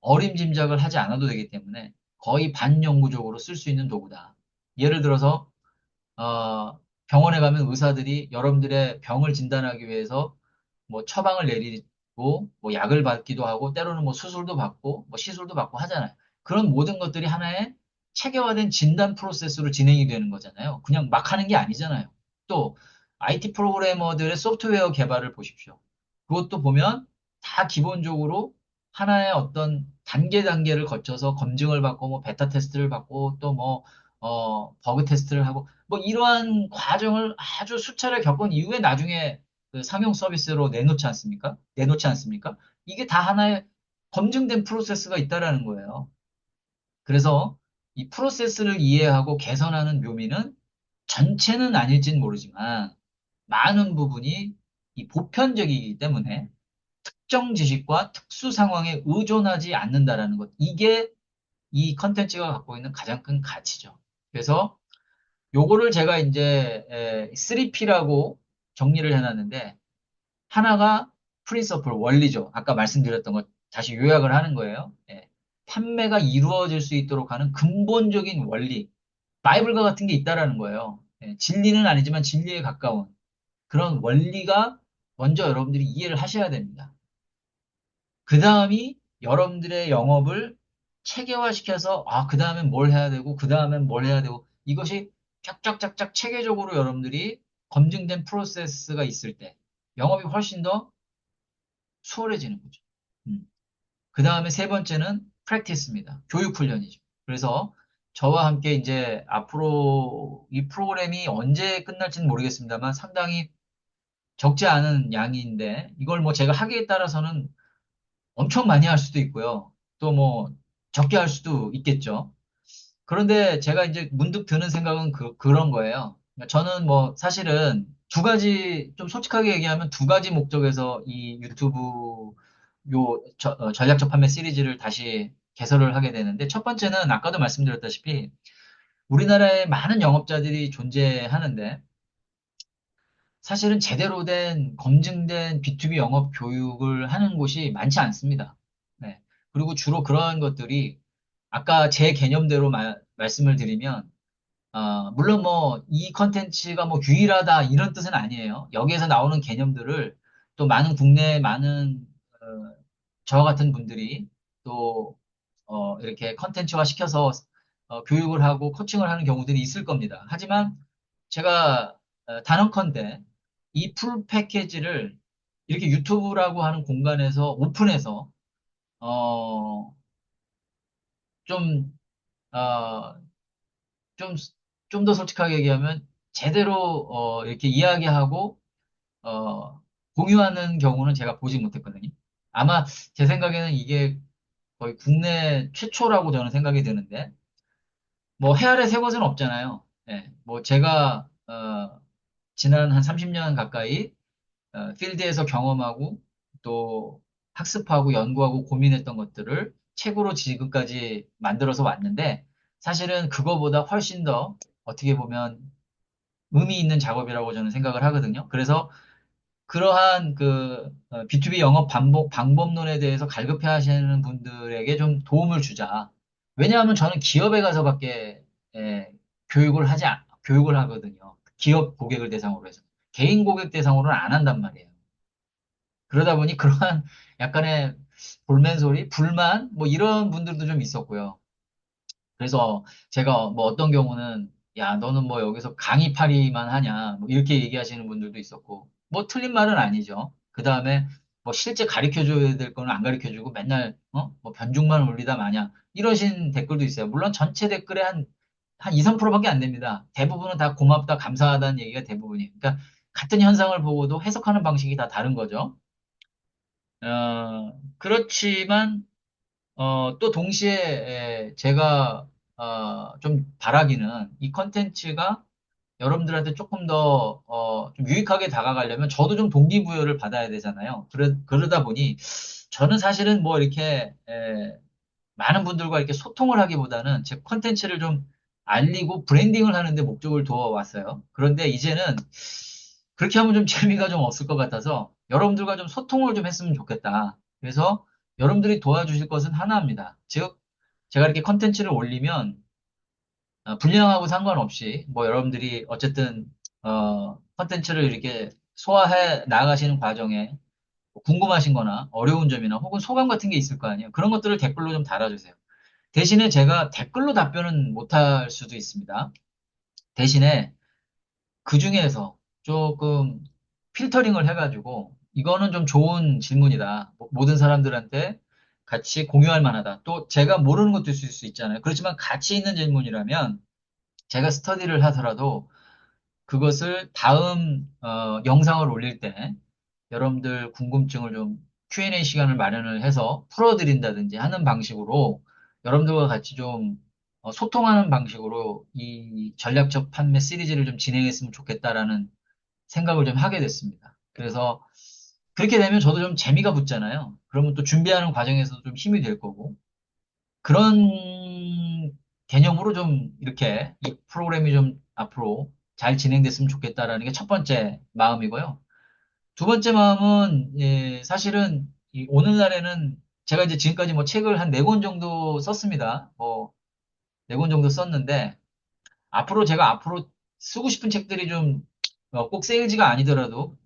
어림짐작을 하지 않아도 되기 때문에 거의 반영구적으로 쓸 수 있는 도구다. 예를 들어서 병원에 가면 의사들이 여러분들의 병을 진단하기 위해서 뭐 처방을 내리고 있고, 뭐 약을 받기도 하고, 때로는 뭐 수술도 받고, 뭐 시술도 받고 하잖아요. 그런 모든 것들이 하나의 체계화된 진단 프로세스로 진행이 되는 거잖아요. 그냥 막 하는 게 아니잖아요. 또 IT 프로그래머들의 소프트웨어 개발을 보십시오. 그것도 보면 다 기본적으로 하나의 어떤 단계를 거쳐서 검증을 받고, 뭐 베타 테스트를 받고, 또 뭐, 버그 테스트를 하고, 뭐 이러한 과정을 아주 수차례 겪은 이후에 나중에 그 상용 서비스로 내놓지 않습니까? 내놓지 않습니까? 이게 다 하나의 검증된 프로세스가 있다라는 거예요. 그래서 이 프로세스를 이해하고 개선하는 묘미는 전체는 아닐진 모르지만 많은 부분이 이 보편적이기 때문에 특정 지식과 특수 상황에 의존하지 않는다라는 것. 이게 이 컨텐츠가 갖고 있는 가장 큰 가치죠. 그래서 요거를 제가 이제 3P라고 정리를 해놨는데 하나가 프린서플, 원리죠. 아까 말씀드렸던 것 다시 요약을 하는 거예요. 예. 판매가 이루어질 수 있도록 하는 근본적인 원리, 바이블과 같은 게 있다라는 거예요. 예. 진리는 아니지만 진리에 가까운 그런 원리가 먼저 여러분들이 이해를 하셔야 됩니다. 그 다음이 여러분들의 영업을 체계화시켜서, 아, 그 다음엔 뭘 해야 되고, 그 다음엔 뭘 해야 되고, 이것이 쫙쫙쫙쫙 체계적으로 여러분들이 검증된 프로세스가 있을 때, 영업이 훨씬 더 수월해지는 거죠. 그 다음에 세 번째는 프랙티스입니다. 교육 훈련이죠. 그래서 저와 함께 이제 앞으로 이 프로그램이 언제 끝날지는 모르겠습니다만 상당히 적지 않은 양인데 이걸 뭐 제가 하기에 따라서는 엄청 많이 할 수도 있고요. 또 뭐 적게 할 수도 있겠죠. 그런데 제가 이제 문득 드는 생각은 그런 거예요. 그러니까 저는 뭐 사실은 두 가지, 좀 솔직하게 얘기하면 두 가지 목적에서 이 유튜브 전략적 판매 시리즈를 다시 개설을 하게 되는데 첫 번째는 아까도 말씀드렸다시피 우리나라에 많은 영업자들이 존재하는데 사실은 제대로 된 검증된 B2B 영업 교육을 하는 곳이 많지 않습니다. 네. 그리고 주로 그러한 것들이 아까 제 개념대로 말씀을 드리면 물론 뭐 이 컨텐츠가 뭐 유일하다 이런 뜻은 아니에요. 여기에서 나오는 개념들을 또 많은 국내 많은 저 같은 분들이 또 이렇게 컨텐츠화 시켜서 교육을 하고 코칭을 하는 경우들이 있을 겁니다. 하지만 제가 단언컨대 이 풀 패키지를 이렇게 유튜브라고 하는 공간에서 오픈해서 어, 좀, 어, 좀, 좀 더 솔직하게 얘기하면 제대로 이렇게 이야기하고 공유하는 경우는 제가 보지 못했거든요. 아마 제 생각에는 이게 거의 국내 최초라고 저는 생각이 드는데 뭐 해아래 새 것은 없잖아요. 예, 뭐 제가 지난 한 30년 가까이 필드에서 경험하고 또 학습하고 연구하고 고민했던 것들을 책으로 지금까지 만들어서 왔는데 사실은 그거보다 훨씬 더 어떻게 보면 의미 있는 작업이라고 저는 생각을 하거든요. 그래서 그러한 그 B2B 영업 방법론에 대해서 갈급해 하시는 분들에게 좀 도움을 주자. 왜냐하면 저는 기업에 가서밖에 예, 교육을 하거든요. 기업 고객을 대상으로 해서. 개인 고객 대상으로는 안 한단 말이에요. 그러다 보니 그러한 약간의 볼멘소리, 불만, 뭐 이런 분들도 좀 있었고요. 그래서 제가 뭐 어떤 경우는 야, 너는 뭐 여기서 강의파리만 하냐, 뭐 이렇게 얘기하시는 분들도 있었고, 뭐 틀린 말은 아니죠. 그 다음에 뭐 실제 가르쳐 줘야 될 거는 안 가르쳐 주고 맨날, 뭐 변죽만 올리다 마냐, 이러신 댓글도 있어요. 물론 전체 댓글에 한 2, 3%밖에 안 됩니다. 대부분은 다 고맙다, 감사하다는 얘기가 대부분이에요. 그러니까 같은 현상을 보고도 해석하는 방식이 다 다른 거죠. 그렇지만, 또 동시에 제가 좀 바라기는 이 컨텐츠가 여러분들한테 조금 더 좀 유익하게 다가가려면 저도 좀 동기부여를 받아야 되잖아요. 그러다 보니 저는 사실은 뭐 이렇게 많은 분들과 이렇게 소통을 하기보다는 제 컨텐츠를 좀 알리고 브랜딩을 하는데 목적을 두어 왔어요. 그런데 이제는 그렇게 하면 좀 재미가 좀 없을 것 같아서 여러분들과 좀 소통을 좀 했으면 좋겠다. 그래서 여러분들이 도와주실 것은 하나입니다. 즉, 제가 이렇게 컨텐츠를 올리면 분량하고 상관없이 뭐 여러분들이 어쨌든 컨텐츠를 이렇게 소화해 나가시는 과정에 궁금하신 거나 어려운 점이나 혹은 소감 같은 게 있을 거 아니에요. 그런 것들을 댓글로 좀 달아주세요. 대신에 제가 댓글로 답변은 못할 수도 있습니다. 대신에 그 중에서 조금 필터링을 해가지고 이거는 좀 좋은 질문이다. 모든 사람들한테 같이 공유할 만하다. 또 제가 모르는 것도 있을 수 있잖아요. 그렇지만 가치 있는 질문이라면 제가 스터디를 하더라도 그것을 다음 영상을 올릴 때 여러분들 궁금증을 좀 Q&A 시간을 마련을 해서 풀어드린다든지 하는 방식으로 여러분들과 같이 좀 소통하는 방식으로 이 전략적 판매 시리즈를 좀 진행했으면 좋겠다라는 생각을 좀 하게 됐습니다. 그래서 그렇게 되면 저도 좀 재미가 붙잖아요. 그러면 또 준비하는 과정에서도 좀 힘이 될 거고 그런 개념으로 좀 이렇게 이 프로그램이 좀 앞으로 잘 진행됐으면 좋겠다라는 게 첫 번째 마음이고요. 두 번째 마음은 사실은 오늘날에는 제가 이제 지금까지 뭐 책을 한 네 권 정도 썼습니다. 뭐 네 권 정도 썼는데 앞으로 제가 앞으로 쓰고 싶은 책들이 좀 꼭 세일즈가 아니더라도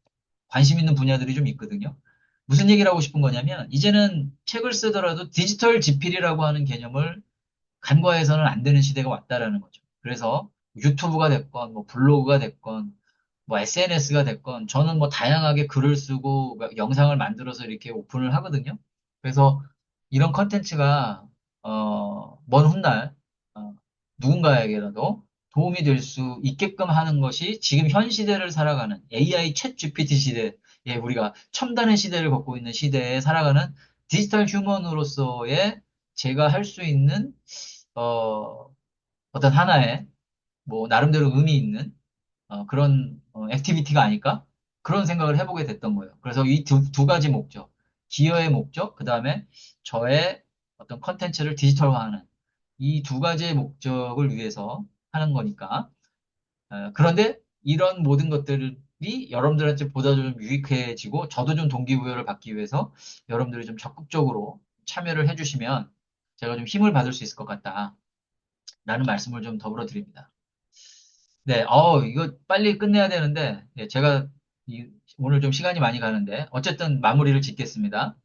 관심 있는 분야들이 좀 있거든요. 무슨 얘기를 하고 싶은 거냐면 이제는 책을 쓰더라도 디지털 지필이라고 하는 개념을 간과해서는 안 되는 시대가 왔다라는 거죠. 그래서 유튜브가 됐건, 뭐 블로그가 됐건, 뭐 SNS가 됐건, 저는 뭐 다양하게 글을 쓰고 영상을 만들어서 이렇게 오픈을 하거든요. 그래서 이런 컨텐츠가, 먼 훗날, 누군가에게라도 도움이 될 수 있게끔 하는 것이 지금 현 시대를 살아가는 AI 챗 GPT 시대에 우리가 첨단의 시대를 걷고 있는 시대에 살아가는 디지털 휴먼으로서의 제가 할 수 있는 어, 어떤 하나의 뭐 나름대로 의미 있는 그런 액티비티가 아닐까? 그런 생각을 해보게 됐던 거예요. 그래서 이 두 가지 목적, 기여의 목적, 그 다음에 저의 어떤 컨텐츠를 디지털화하는 이 두 가지의 목적을 위해서 하는 거니까. 그런데 이런 모든 것들이 여러분들한테 보다 좀 유익해지고 저도 좀 동기부여를 받기 위해서 여러분들이 좀 적극적으로 참여를 해주시면 제가 좀 힘을 받을 수 있을 것 같다. 라는 말씀을 좀 더불어 드립니다. 네, 이거 빨리 끝내야 되는데, 제가 오늘 좀 시간이 많이 가는데, 어쨌든 마무리를 짓겠습니다.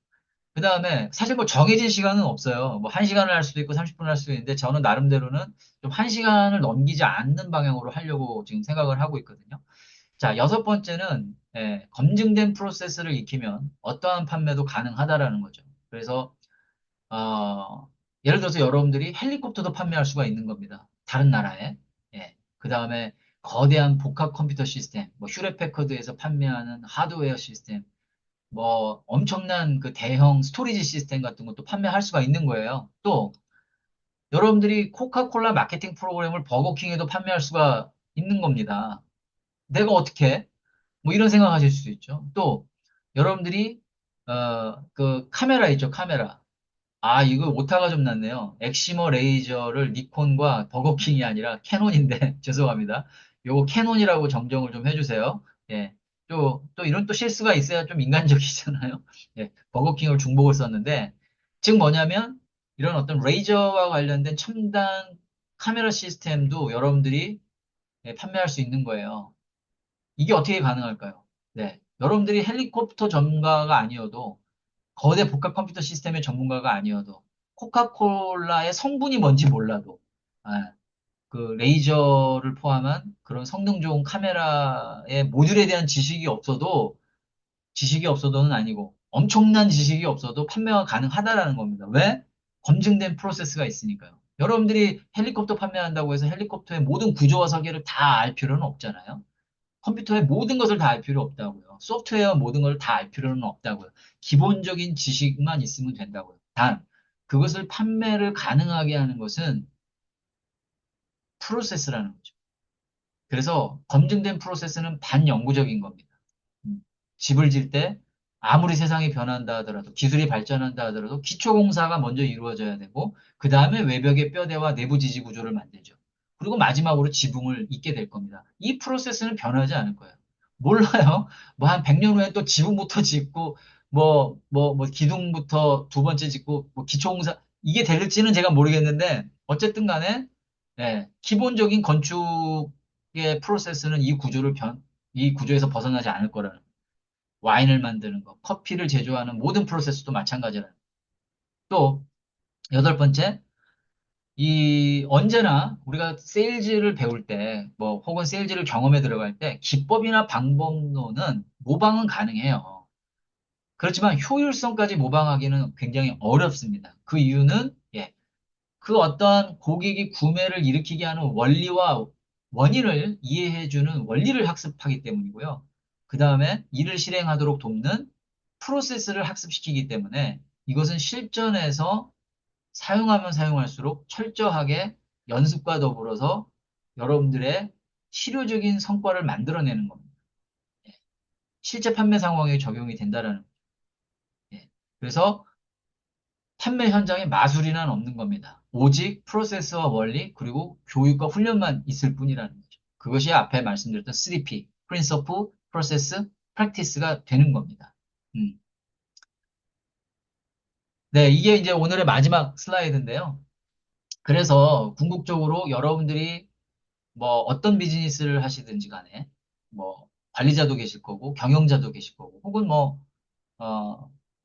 그 다음에, 사실 뭐 정해진 시간은 없어요. 뭐 1시간을 할 수도 있고 30분을 할 수도 있는데, 저는 나름대로는 좀 1시간을 넘기지 않는 방향으로 하려고 지금 생각을 하고 있거든요. 자, 여섯 번째는, 검증된 프로세스를 익히면 어떠한 판매도 가능하다라는 거죠. 그래서, 예를 들어서 여러분들이 헬리콥터도 판매할 수가 있는 겁니다. 다른 나라에. 예. 그 다음에 거대한 복합 컴퓨터 시스템, 뭐 휴렛 패커드에서 판매하는 하드웨어 시스템, 뭐 엄청난 그 대형 스토리지 시스템 같은 것도 판매할 수가 있는 거예요. 또 여러분들이 코카콜라 마케팅 프로그램을 버거킹에도 판매할 수가 있는 겁니다. 내가 어떻게 해? 뭐 이런 생각하실 수도 있죠. 또 여러분들이 그 카메라 있죠, 카메라. 아, 이거 오타가 좀 났네요. 엑시머 레이저를 니콘과 버거킹이 아니라 캐논인데, 죄송합니다. 요거 캐논이라고 정정을 좀 해주세요. 예. 또 이런 또 실수가 있어야 좀 인간적이잖아요. 예. 버거킹을 중복을 썼는데, 즉 뭐냐면, 이런 어떤 레이저와 관련된 첨단 카메라 시스템도 여러분들이 판매할 수 있는 거예요. 이게 어떻게 가능할까요? 네. 여러분들이 헬리콥터 전문가가 아니어도 거대 복합 컴퓨터 시스템의 전문가가 아니어도 코카콜라의 성분이 뭔지 몰라도 그 레이저를 포함한 그런 성능 좋은 카메라의 모듈에 대한 지식이 없어도는 아니고 엄청난 지식이 없어도 판매가 가능하다라는 겁니다. 왜? 검증된 프로세스가 있으니까요. 여러분들이 헬리콥터 판매한다고 해서 헬리콥터의 모든 구조와 설계를 다 알 필요는 없잖아요. 컴퓨터의 모든 것을 다 알 필요 없다고요. 소프트웨어 모든 걸 다 알 필요는 없다고요. 기본적인 지식만 있으면 된다고요. 단, 그것을 판매를 가능하게 하는 것은 프로세스라는 거죠. 그래서 검증된 프로세스는 반영구적인 겁니다. 음. 집을 질 때 아무리 세상이 변한다 하더라도 기술이 발전한다 하더라도 기초공사가 먼저 이루어져야 되고 그 다음에 외벽의 뼈대와 내부 지지 구조를 만들죠. 그리고 마지막으로 지붕을 잇게 될 겁니다. 이 프로세스는 변하지 않을 거예요. 몰라요. 뭐 한 100년 후에 또 지붕부터 짓고 뭐 기둥부터 두 번째 짓고 뭐 기초공사 이게 될지는 제가 모르겠는데 어쨌든 간에 기본적인 건축의 프로세스는 이 구조에서 벗어나지 않을 거라는. 와인을 만드는 거, 커피를 제조하는 모든 프로세스도 마찬가지라는. 또 여덟 번째, 이 언제나 우리가 세일즈를 배울 때, 뭐 혹은 세일즈를 경험에 들어갈 때 기법이나 방법론은 모방은 가능해요. 그렇지만 효율성까지 모방하기는 굉장히 어렵습니다. 그 이유는 그 어떤 고객이 구매를 일으키게 하는 원리와 원인을 이해해주는 원리를 학습하기 때문이고요. 그 다음에 이를 실행하도록 돕는 프로세스를 학습시키기 때문에 이것은 실전에서 사용하면 사용할수록 철저하게 연습과 더불어서 여러분들의 실효적인 성과를 만들어내는 겁니다. 실제 판매 상황에 적용이 된다는 거예요. 그래서 판매 현장에 마술이란 없는 겁니다. 오직 프로세스와 원리 그리고 교육과 훈련만 있을 뿐이라는 거죠. 그것이 앞에 말씀드렸던 3P, Principle, Process, Practice가 되는 겁니다. 음. 네, 이게 이제 오늘의 마지막 슬라이드인데요. 그래서 궁극적으로 여러분들이 뭐 어떤 비즈니스를 하시든지 간에 뭐 관리자도 계실 거고 경영자도 계실 거고 혹은 뭐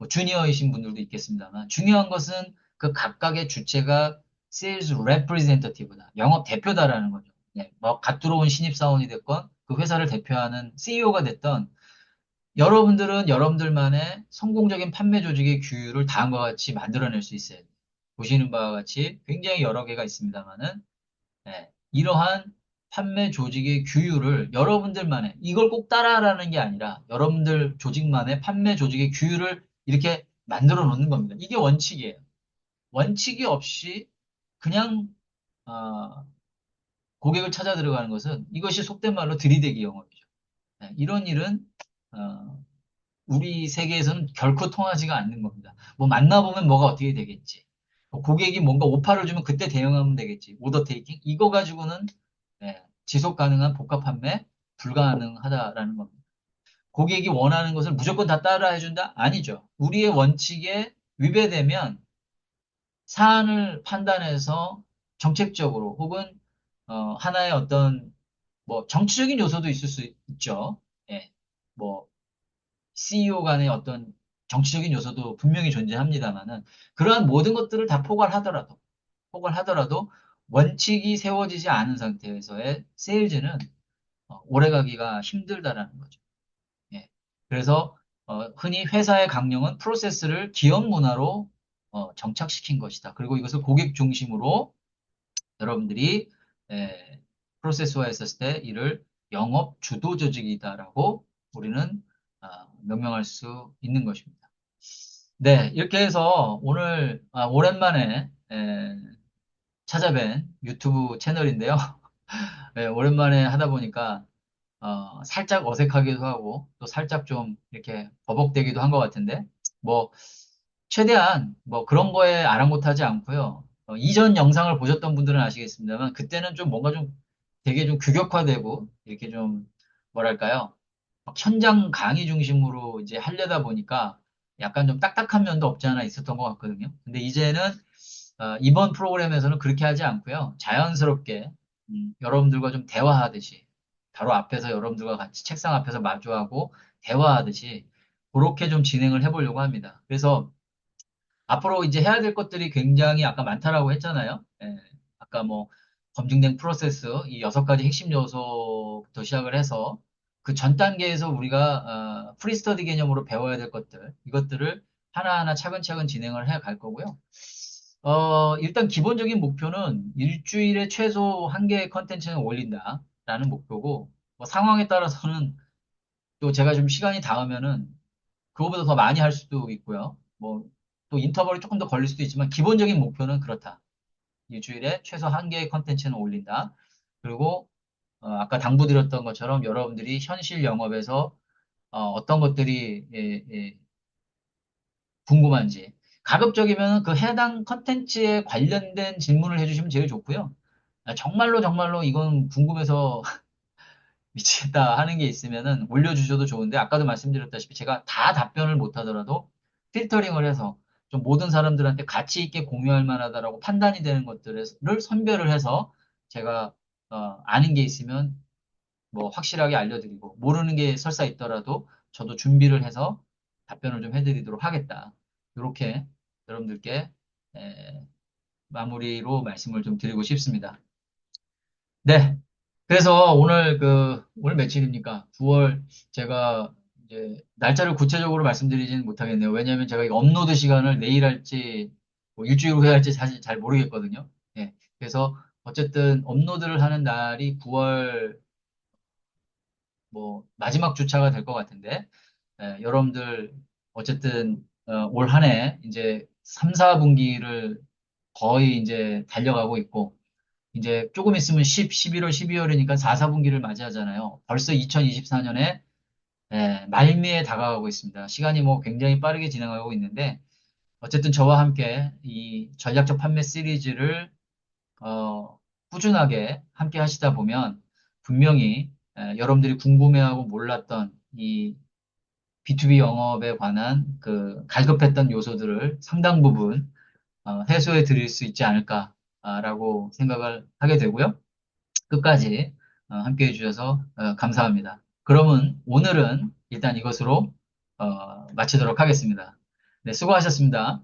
주니어이신 분들도 있겠습니다만 중요한 것은 그 각각의 주체가 세일즈 레프리젠터티브다. 영업 대표다라는 거죠. 네, 뭐갓 들어온 신입사원이 됐건 그 회사를 대표하는 CEO가 됐던 여러분들은 여러분들만의 성공적인 판매 조직의 규율을 다음과 같이 만들어낼 수 있어요. 보시는 바와 같이 굉장히 여러 개가 있습니다만은 이러한 판매 조직의 규율을 여러분들만의 이걸 꼭 따라하라는 게 아니라 여러분들 조직만의 판매 조직의 규율을 이렇게 만들어 놓는 겁니다. 이게 원칙이에요. 원칙이 없이 그냥 어, 고객을 찾아 들어가는 것은 이것이 속된 말로 들이대기 영업이죠. 이런 일은 어, 우리 세계에서는 결코 통하지가 않는 겁니다. 뭐 만나보면 뭐가 어떻게 되겠지. 뭐 고객이 뭔가 오파를 주면 그때 대응하면 되겠지. 오더 테이킹 이거 가지고는 지속 가능한 복합 판매 불가능하다라는 겁니다. 고객이 원하는 것을 무조건 다 따라 해준다? 아니죠. 우리의 원칙에 위배되면 사안을 판단해서 정책적으로 혹은 하나의 어떤 뭐 정치적인 요소도 있을 수 있죠. 예. 뭐 CEO 간의 어떤 정치적인 요소도 분명히 존재합니다만은 그러한 모든 것들을 다 포괄하더라도 원칙이 세워지지 않은 상태에서의 세일즈는 오래가기가 힘들다라는 거죠. 예. 그래서 흔히 회사의 강령은 프로세스를 기업 문화로 정착시킨 것이다. 그리고 이것을 고객 중심으로 여러분들이 프로세스화했을 때 이를 영업 주도 조직이다라고 우리는 명명할 수 있는 것입니다. 네, 이렇게 해서 오늘 오랜만에 찾아뵌 유튜브 채널인데요. 네, 오랜만에 하다 보니까 살짝 어색하기도 하고 또 살짝 좀 이렇게 버벅대기도 한 것 같은데 뭐 최대한 뭐 그런 거에 아랑곳하지 않고요. 이전 영상을 보셨던 분들은 아시겠습니다만 그때는 좀 뭔가 좀 되게 좀 규격화되고 이렇게 좀 뭐랄까요? 막 현장 강의 중심으로 이제 하려다 보니까 약간 좀 딱딱한 면도 없지 않아 있었던 것 같거든요. 근데 이제는 이번 프로그램에서는 그렇게 하지 않고요. 자연스럽게 여러분들과 좀 대화하듯이 바로 앞에서 여러분들과 같이 책상 앞에서 마주하고 대화하듯이 그렇게 좀 진행을 해보려고 합니다. 그래서 앞으로 이제 해야 될 것들이 굉장히 아까 많다라고 했잖아요. 아까 뭐 검증된 프로세스 이 여섯 가지 핵심 요소부터 시작을 해서 그 전 단계에서 우리가 프리스터디 개념으로 배워야 될 것들 이것들을 하나하나 차근차근 진행을 해 갈 거고요. 일단 기본적인 목표는 일주일에 최소 한 개의 컨텐츠는 올린다라는 목표고 뭐 상황에 따라서는 또 제가 좀 시간이 닿으면은 그거보다 더 많이 할 수도 있고요. 뭐, 또 인터벌이 조금 더 걸릴 수도 있지만, 기본적인 목표는 그렇다. 일주일에 최소 한 개의 컨텐츠는 올린다. 그리고, 아까 당부드렸던 것처럼 여러분들이 현실 영업에서 떤 것들이 궁금한지, 가급적이면 그 해당 컨텐츠에 관련된 질문을 해주시면 제일 좋고요. 정말로 정말로 이건 궁금해서 미치겠다 하는 게 있으면은 올려주셔도 좋은데 아까도 말씀드렸다시피 제가 다 답변을 못 하더라도 필터링을 해서 좀 모든 사람들한테 가치 있게 공유할 만하다라고 판단이 되는 것들을 선별을 해서 제가 아는 게 있으면 뭐 확실하게 알려드리고 모르는 게 설사 있더라도 저도 준비를 해서 답변을 좀 해드리도록 하겠다. 이렇게 여러분들께 에, 마무리로 말씀을 좀 드리고 싶습니다. 네. 그래서 오늘 며칠입니까? 9월, 제가 이제, 날짜를 구체적으로 말씀드리지는 못하겠네요. 왜냐하면 제가 이 업로드 시간을 내일 할지, 뭐 일주일 후에 할지 사실 잘 모르겠거든요. 예. 그래서, 어쨌든, 업로드를 하는 날이 9월, 뭐, 마지막 주차가 될 것 같은데, 여러분들, 어쨌든, 올 한 해, 이제, 3, 4분기를 거의 이제 달려가고 있고, 이제 조금 있으면 11월, 12월이니까 4, 4분기를 맞이하잖아요. 벌써 2024년에 말미에 다가가고 있습니다. 시간이 뭐 굉장히 빠르게 진행하고 있는데, 어쨌든 저와 함께 이 전략적 판매 시리즈를 꾸준하게 함께 하시다 보면 분명히 여러분들이 궁금해하고 몰랐던 이 B2B 영업에 관한 그 갈급했던 요소들을 상당 부분 해소해 드릴 수 있지 않을까라고 생각을 하게 되고요. 끝까지 함께 해주셔서 감사합니다. 그러면 오늘은 일단 이것으로 마치도록 하겠습니다. 네, 수고하셨습니다.